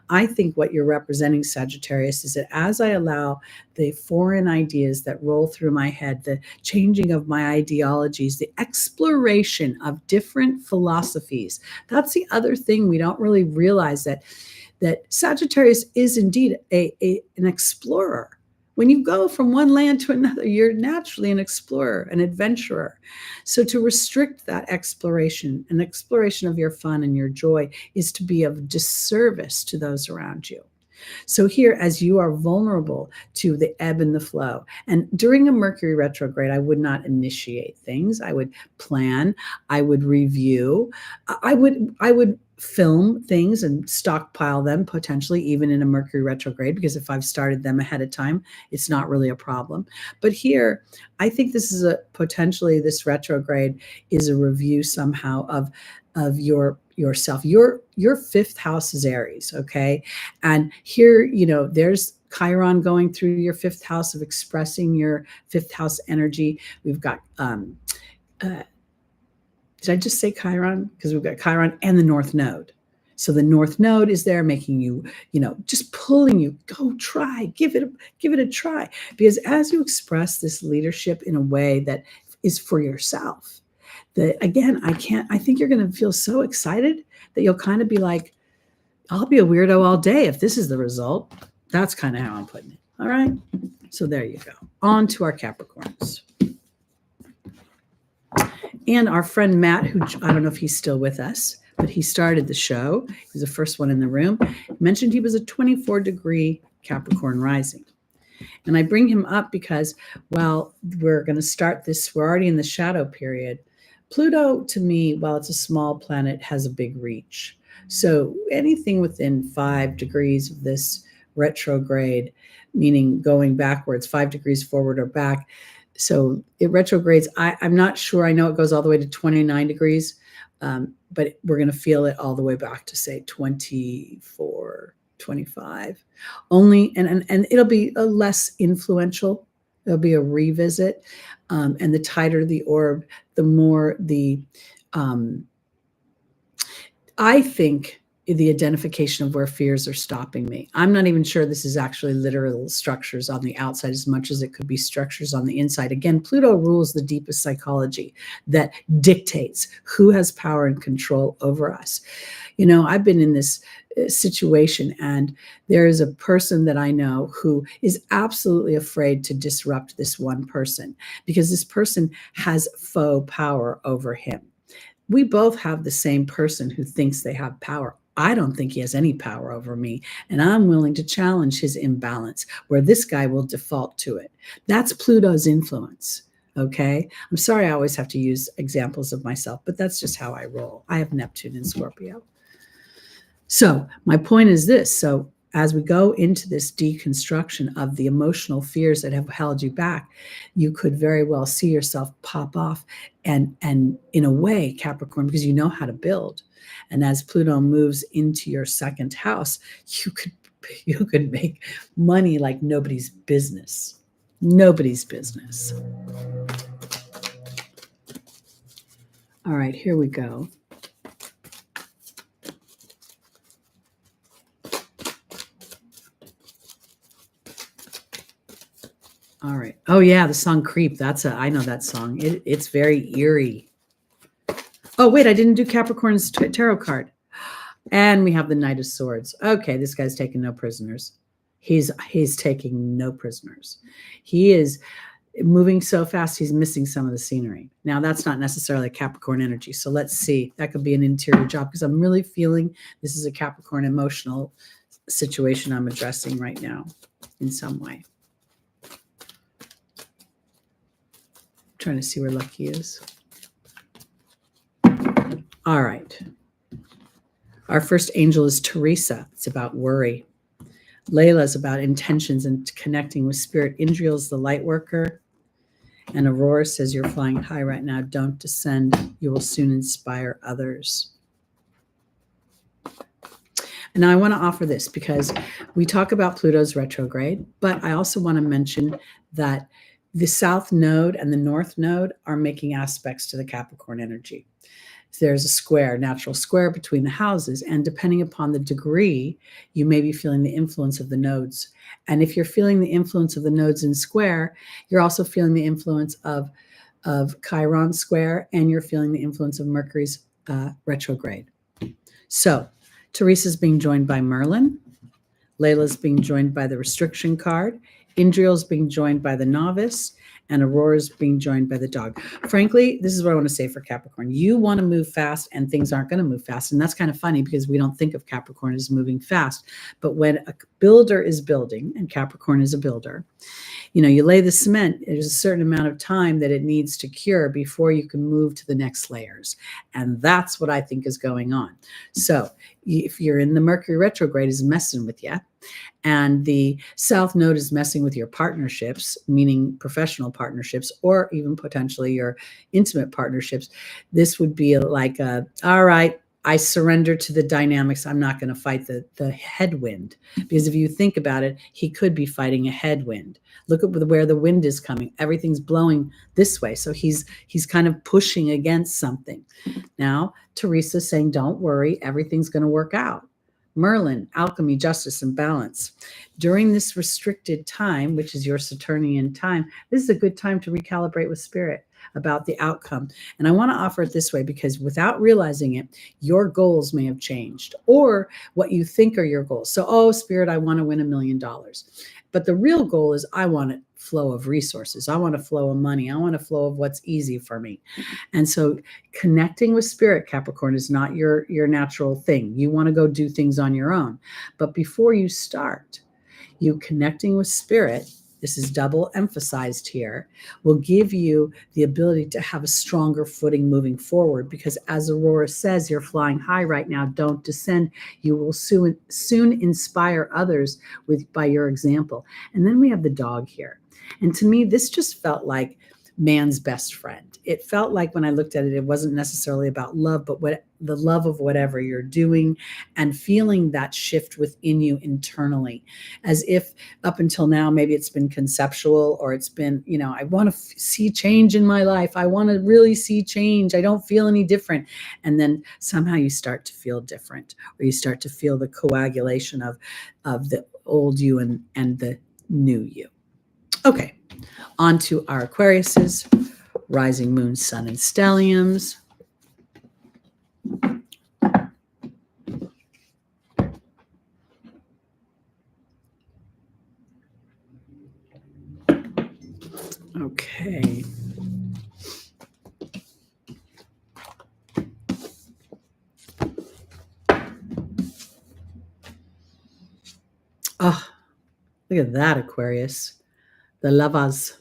Speaker 1: I think what you're representing, Sagittarius, is that as I allow the foreign ideas that roll through my head, the changing of my ideologies, the exploration of different philosophies, that's the other thing we don't really realize, that Sagittarius is indeed an explorer. When you go from one land to another, you're naturally an explorer, an adventurer. So to restrict that exploration, an exploration of your fun and your joy, is to be of disservice to those around you. So here, as you are vulnerable to the ebb and the flow, and during a Mercury retrograde, I would not initiate things. I would plan, I would review, I would film things and stockpile them, potentially even in a Mercury retrograde, because if I've started them ahead of time, it's not really a problem. But here, I think this is potentially this retrograde is a review somehow of yourself. Your fifth house is Aries, okay? And here, there's Chiron going through your fifth house of expressing your fifth house energy. We've got Did I just say Chiron? Because we've got Chiron and the North Node. So the North Node is there making you, just pulling you, go try, give it a try. Because as you express this leadership in a way that is for yourself, again, I think you're going to feel so excited that you'll kind of be like, I'll be a weirdo all day if this is the result. That's kind of how I'm putting it. All right. So there you go. On to our Capricorns. And our friend Matt, who I don't know if he's still with us, but he started the show. He was the first one in the room. He mentioned he was a 24-degree Capricorn rising. And I bring him up because, well, we're going to start this. We're already in the shadow period. Pluto, to me, while it's a small planet, has a big reach. So anything within 5 degrees of this retrograde, meaning going backwards, 5 degrees forward or back. So it retrogrades. I'm not sure. I know it goes all the way to 29 degrees, but we're going to feel it all the way back to, say, 24, 25. Only, and it'll be a less influential. There'll be a revisit. And the tighter the orb, the more I think the identification of where fears are stopping me. I'm not even sure this is actually literal structures on the outside as much as it could be structures on the inside. Again, Pluto rules the deepest psychology that dictates who has power and control over us. I've been in this situation, and there is a person that I know who is absolutely afraid to disrupt this one person because this person has faux power over him. We both have the same person who thinks they have power. I don't think he has any power over me, and I'm willing to challenge his imbalance, where this guy will default to it. That's Pluto's influence, okay? I'm sorry I always have to use examples of myself, but that's just how I roll. I have Neptune in Scorpio. So my point is this. So as we go into this deconstruction of the emotional fears that have held you back, you could very well see yourself pop off and in a way, Capricorn, because you know how to build. And as Pluto moves into your second house, you could make money like nobody's business. Nobody's business. All right, here we go. All right. Oh yeah, the song "Creep." I know that song. It's very eerie. Oh wait, I didn't do Capricorn's tarot card. And we have the Knight of Swords. Okay, this guy's taking no prisoners. He's taking no prisoners. He is moving so fast, he's missing some of the scenery. Now, that's not necessarily Capricorn energy. So let's see. That could be an interior job because I'm really feeling this is a Capricorn emotional situation I'm addressing right now in some way. Trying to see where Lucky is. All right. Our first angel is Teresa. It's about worry. Layla is about intentions and connecting with spirit. Indriel is the light worker. And Aurora says, you're flying high right now. Don't descend. You will soon inspire others. And now I want to offer this because we talk about Pluto's retrograde, but I also want to mention that the South Node and the North Node are making aspects to the Capricorn energy. There's a square, natural square between the houses, and depending upon the degree, you may be feeling the influence of the nodes. And if you're feeling the influence of the nodes in square, you're also feeling the influence of Chiron square, and you're feeling the influence of Mercury's retrograde. So Teresa's being joined by Merlin. Layla's being joined by the restriction card. Indriel's being joined by the novice, and Aurora's being joined by the dog. Frankly, this is what I want to say for Capricorn. You want to move fast, and things aren't going to move fast. And that's kind of funny because we don't think of Capricorn as moving fast. But when a builder is building, and Capricorn is a builder, you lay the cement, there's a certain amount of time that it needs to cure before you can move to the next layers. And that's what I think is going on. So if you're in the Mercury retrograde is messing with you, and the South Node is messing with your partnerships, meaning professional partnerships, or even potentially your intimate partnerships, this would be like, all right, I surrender to the dynamics. I'm not going to fight the headwind, because if you think about it, he could be fighting a headwind. Look at where the wind is coming. Everything's blowing this way. So he's kind of pushing against something. Now, Teresa's saying, don't worry, everything's going to work out. Merlin, alchemy, justice, and balance. During this restricted time, which is your Saturnian time, this is a good time to recalibrate with spirit about the outcome. And I want to offer it this way, because without realizing it, your goals may have changed, or what you think are your goals. So, oh, spirit, I want to win $1 million. But the real goal is, I want a flow of resources. I want a flow of money. I want a flow of what's easy for me. And so connecting with spirit, Capricorn, is not your natural thing. You want to go do things on your own. But before you start, you connecting with spirit, this is double emphasized here, will give you the ability to have a stronger footing moving forward. Because as Aurora says, you're flying high right now. Don't descend. You will soon inspire others by your example. And then we have the dog here. And to me, this just felt like man's best friend. It felt like, when I looked at it, it wasn't necessarily about love, but the love of whatever you're doing, and feeling that shift within you internally, as if up until now, maybe it's been conceptual, or it's been, I want to see change in my life. I want to really see change. I don't feel any different. And then somehow you start to feel different, or you start to feel the coagulation of the old you and the new you. Okay, on to our Aquariuses, rising moon, sun, and stelliums. Okay. Oh, look at that, Aquarius. The lovers.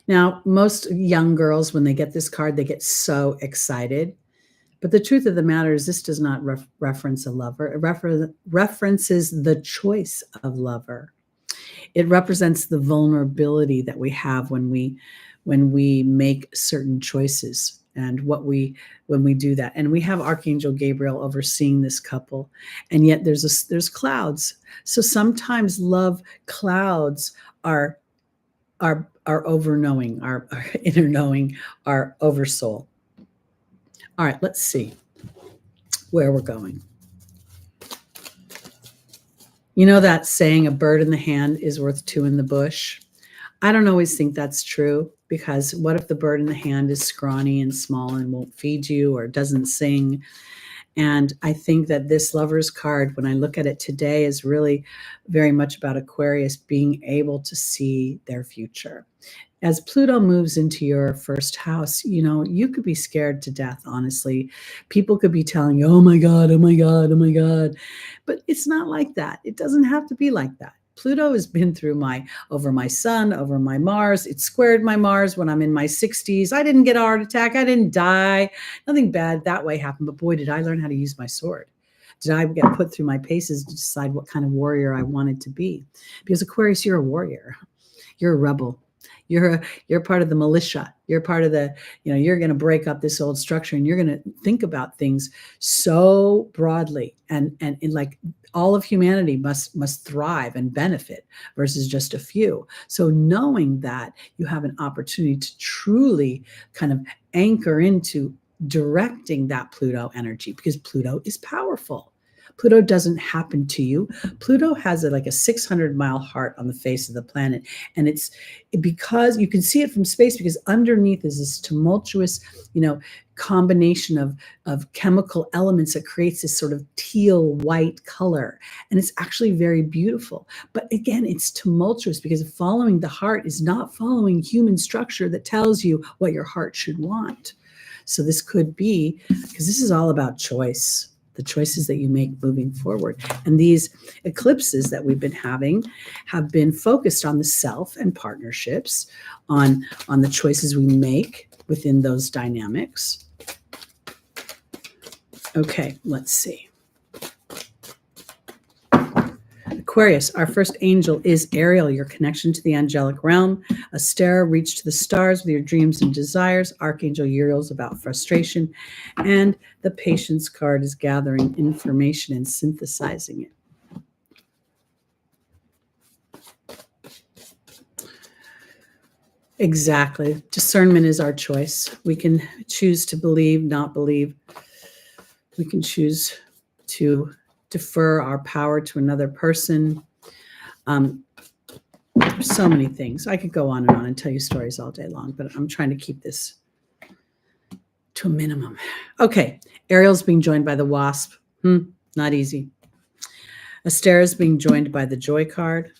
Speaker 1: Now, most young girls, when they get this card, they get so excited. But the truth of the matter is, this does not reference a lover. It references the choice of lover. It represents the vulnerability that we have when we make certain choices, and when we do that. And we have Archangel Gabriel overseeing this couple, and yet there's clouds. So sometimes love clouds are over-knowing, our inner knowing, our oversoul. All right, let's see where we're going. You know that saying, a bird in the hand is worth two in the bush? I don't always think that's true, because what if the bird in the hand is scrawny and small and won't feed you, or doesn't sing? And I think that this Lover's card, when I look at it today, is really very much about Aquarius being able to see their future. As Pluto moves into your first house, you could be scared to death, honestly. People could be telling you, oh my God, oh my God, oh my God. But it's not like that. It doesn't have to be like that. Pluto has been through over my sun, over my Mars. It squared my Mars when I'm in my 60s. I didn't get a heart attack. I didn't die. Nothing bad that way happened. But boy, did I learn how to use my sword. Did I get put through my paces to decide what kind of warrior I wanted to be? Because Aquarius, you're a warrior. You're a rebel. You're part of the militia. You're part of the, you're going to break up this old structure, and you're going to think about things so broadly, and like all of humanity must thrive and benefit versus just a few. So knowing that you have an opportunity to truly kind of anchor into directing that Pluto energy, because Pluto is powerful. Pluto doesn't happen to you. Pluto has like a 600-mile heart on the face of the planet. And it's because you can see it from space, because underneath is this tumultuous, combination of chemical elements that creates this sort of teal white color. And it's actually very beautiful. But again, it's tumultuous, because following the heart is not following human structure that tells you what your heart should want. So this could be, because this is all about choice. The choices that you make moving forward. And these eclipses that we've been having have been focused on the self and partnerships, on the choices we make within those dynamics. Okay, let's see. Aquarius, our first angel is Ariel, your connection to the angelic realm. Astera, reach to the stars with your dreams and desires. Archangel Uriel is about frustration. And the patience card is gathering information and synthesizing it. Exactly. Discernment is our choice. We can choose to believe, not believe. We can choose to defer our power to another person. There's so many things. I could go on and tell you stories all day long, but I'm trying to keep this to a minimum. Okay. Ariel's being joined by the Wasp. Not easy. Astera is being joined by the Joy card.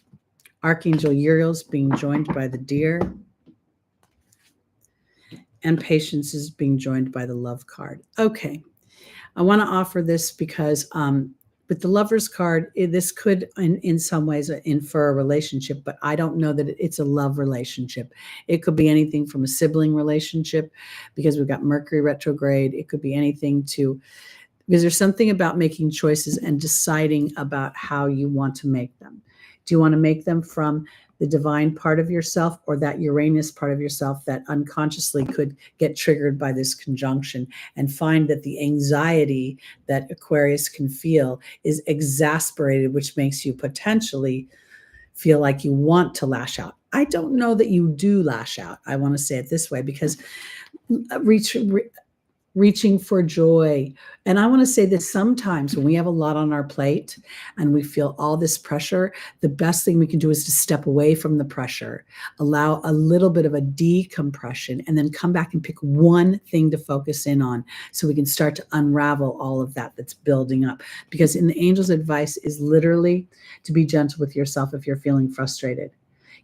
Speaker 1: Archangel Uriel's being joined by the Deer. And Patience is being joined by the Love card. Okay. I want to offer this because with the Lover's card, this could in some ways infer a relationship, but I don't know that it's a love relationship. It could be anything from a sibling relationship because we've got Mercury retrograde. It could be anything because there's something about making choices and deciding about how you want to make them. Do you want to make them from the divine part of yourself or that Uranus part of yourself that unconsciously could get triggered by this conjunction, and find that the anxiety that Aquarius can feel is exasperated, which makes you potentially feel like you want to lash out? I don't know that you do lash out. I want to say it this way because reaching for joy. And I want to say that sometimes when we have a lot on our plate and we feel all this pressure, the best thing we can do is to step away from the pressure, allow a little bit of a decompression, and then come back and pick one thing to focus in on so we can start to unravel all of that that's building up. Because in the angel's advice is literally to be gentle with yourself if you're feeling frustrated.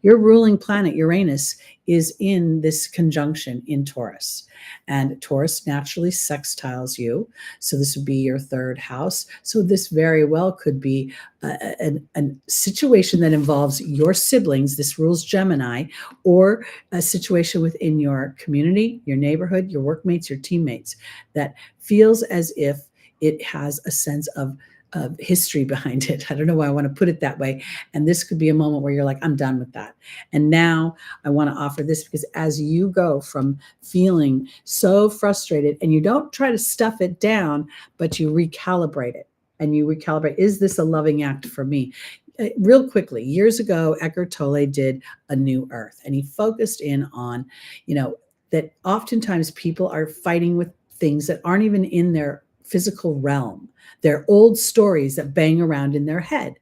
Speaker 1: Your ruling planet, Uranus, is in this conjunction in Taurus. And Taurus naturally sextiles you. So this would be your third house. So this very well could be a situation that involves your siblings. This rules Gemini, or a situation within your community, your neighborhood, your workmates, your teammates that feels as if it has a sense of history behind it. I don't know why I want to put it that way. And this could be a moment where you're like, I'm done with that. And now I want to offer this because as you go from feeling so frustrated, and you don't try to stuff it down, but you recalibrate it and you recalibrate, is this a loving act for me? Real quickly, years ago, Eckhart Tolle did A New Earth, and he focused in on, that oftentimes people are fighting with things that aren't even in their physical realm. They're old stories that bang around in their head.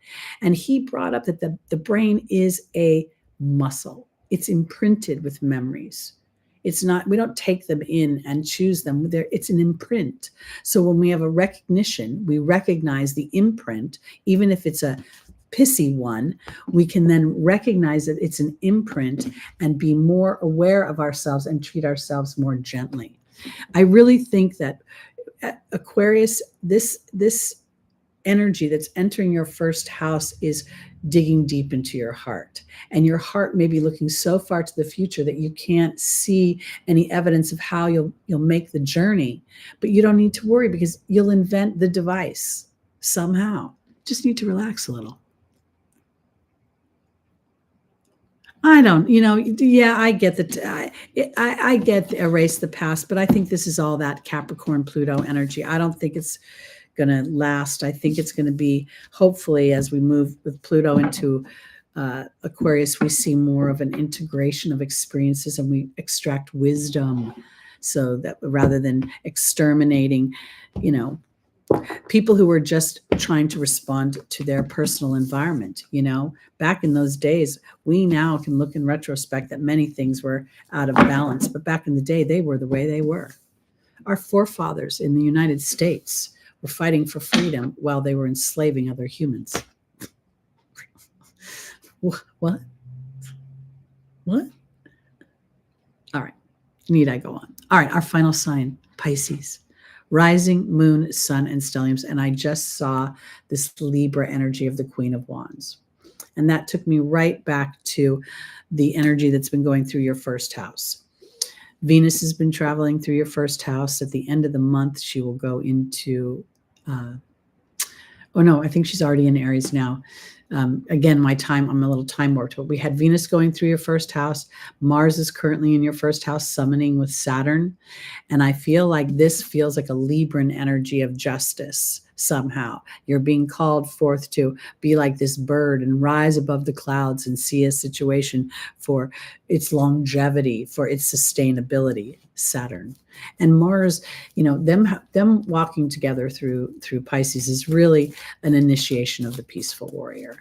Speaker 1: And he brought up that the brain is a muscle. It's imprinted with memories. It's not, we don't take them in and choose them. It's an imprint. So when we have a recognition, we recognize the imprint, even if it's a pissy one, we can then recognize that it's an imprint and be more aware of ourselves and treat ourselves more gently. I really think that Aquarius, this energy that's entering your first house is digging deep into your heart, and your heart may be looking so far to the future that you can't see any evidence of how you'll make the journey. But you don't need to worry because you'll invent the device somehow. Just need to relax a little. I don't, yeah, I get that. I get erase the past, but I think this is all that Capricorn Pluto energy. I don't think it's going to last. I think it's going to be, hopefully, as we move with Pluto into Aquarius, we see more of an integration of experiences and we extract wisdom, so that rather than exterminating, people who were just trying to respond to their personal environment. Back in those days, we now can look in retrospect that many things were out of balance, but back in the day, they were the way they were. Our forefathers in the United States were fighting for freedom while they were enslaving other humans. What? All right. Need I go on? All right. Our final sign, Pisces. Rising, moon, sun, and stelliums. And I just saw this Libra energy of the Queen of Wands. And that took me right back to the energy that's been going through your first house. Venus has been traveling through your first house. At the end of the month, she will go into, I think she's already in Aries now. Again, I'm a little time warped, but we had Venus going through your first house. Mars is currently in your first house, summoning with Saturn. And I feel like this feels like a Libran energy of justice somehow. You're being called forth to be like this bird and rise above the clouds and see a situation for its longevity, for its sustainability, Saturn. And Mars, them walking together through Pisces is really an initiation of the peaceful warrior.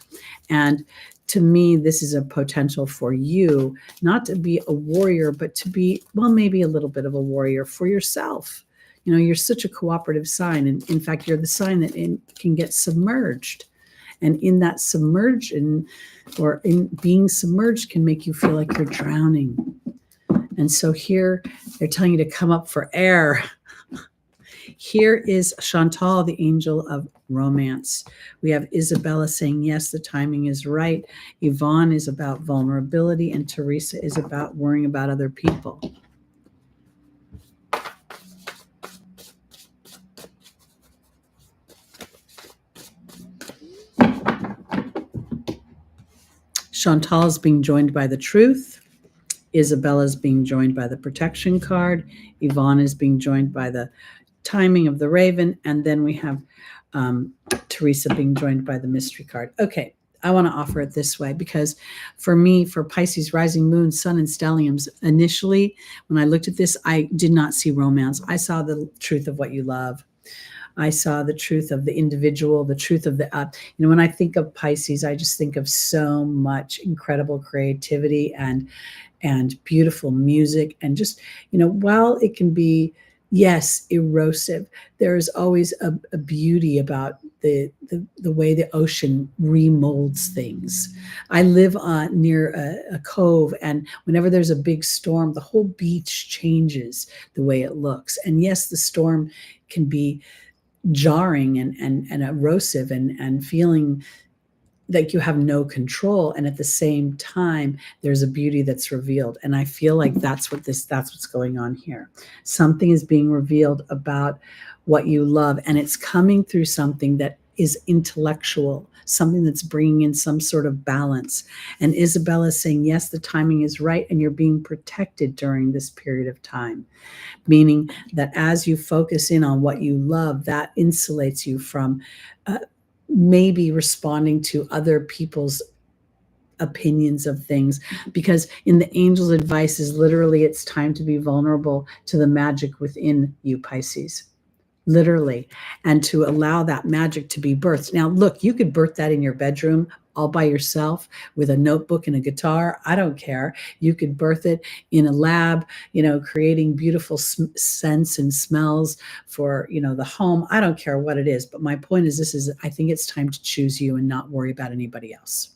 Speaker 1: And to me, this is a potential for you not to be a warrior, but to be, well, maybe a little bit of a warrior for yourself. You're such a cooperative sign. And in fact, you're the sign that can get submerged. And in that submersion, or in being submerged, can make you feel like you're drowning. And so here they're telling you to come up for air. Here is Chantal, the angel of romance. We have Isabella saying, yes, the timing is right. Yvonne is about vulnerability, and Teresa is about worrying about other people. Chantal is being joined by the truth. Isabella is being joined by the protection card. Yvonne is being joined by the timing of the raven. And then we have Teresa being joined by the mystery card. Okay, I want to offer it this way because for me, for Pisces, rising moon, sun, and stelliums, initially, when I looked at this, I did not see romance. I saw the truth of what you love. I saw the truth of the individual, the truth of the, when I think of Pisces, I just think of so much incredible creativity and beautiful music. And just, while it can be, yes, erosive, there is always a beauty about the way the ocean remolds things. I live near a cove, and whenever there's a big storm, the whole beach changes the way it looks. And yes, the storm can be jarring and erosive and feeling like you have no control, and at the same time there's a beauty that's revealed. And I feel like that's what's going on here. Something is being revealed about what you love, and it's coming through something that is intellectual, something that's bringing in some sort of balance. And Isabella is saying, yes, the timing is right, and you're being protected during this period of time, meaning that as you focus in on what you love, that insulates you from maybe responding to other people's opinions of things, because in the angel's advice is literally, it's time to be vulnerable to the magic within you, Pisces, literally, and to allow that magic to be birthed. Now, look, you could birth that in your bedroom all by yourself with a notebook and a guitar. I don't care. You could birth it in a lab, creating beautiful scents and smells for, the home. I don't care what it is. But my point is, I think it's time to choose you and not worry about anybody else.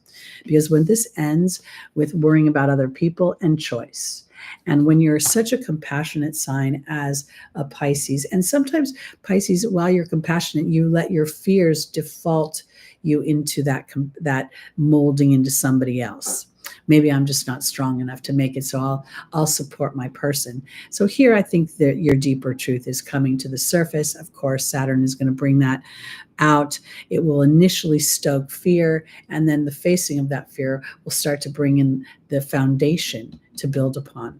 Speaker 1: Because when this ends with worrying about other people and choice, and when you're such a compassionate sign as a Pisces, and sometimes Pisces, while you're compassionate, you let your fears default you into that molding into somebody else. Maybe I'm just not strong enough to make it, so I'll support my person. So here I think that your deeper truth is coming to the surface. Of course, Saturn is going to bring that out. It will initially stoke fear, and then the facing of that fear will start to bring in the foundation to build upon.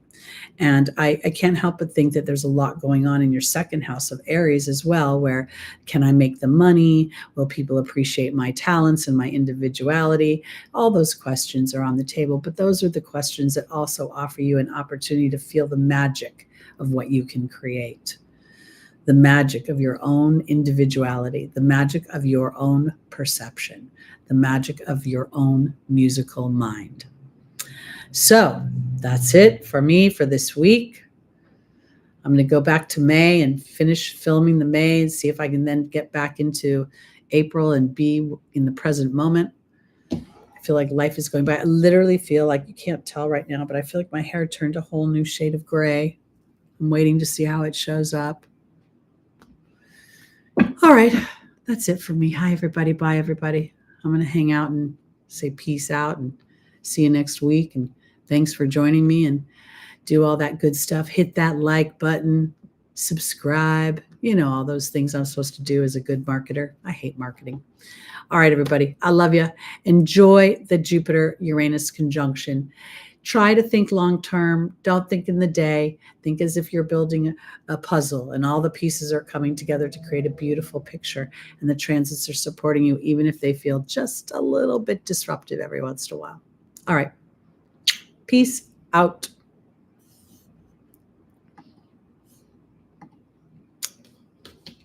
Speaker 1: And I can't help but think that there's a lot going on in your second house of Aries as well, where can I make the money? Will people appreciate my talents and my individuality? All those questions are on the table, but those are the questions that also offer you an opportunity to feel the magic of what you can create, the magic of your own individuality, the magic of your own perception, the magic of your own musical mind. So that's it for me for this week. I'm going to go back to May and finish filming the May and see if I can then get back into April and be in the present moment. I feel like life is going by. I literally feel like, you can't tell right now, but I feel like my hair turned a whole new shade of gray. I'm waiting to see how it shows up. All right, that's it for me. Hi, everybody. Bye, everybody. I'm going to hang out and say peace out and see you next week. And thanks for joining me, and do all that good stuff. Hit that like button, subscribe, You know, all those things I'm supposed to do as a good marketer. I hate marketing. All right, everybody. I love you. Enjoy the Jupiter Uranus conjunction. Try to think long term. Don't think in the day. Think as if you're building a puzzle and all the pieces are coming together to create a beautiful picture. And the transits are supporting you, even if they feel just a little bit disruptive every once in a while. All right. Peace out.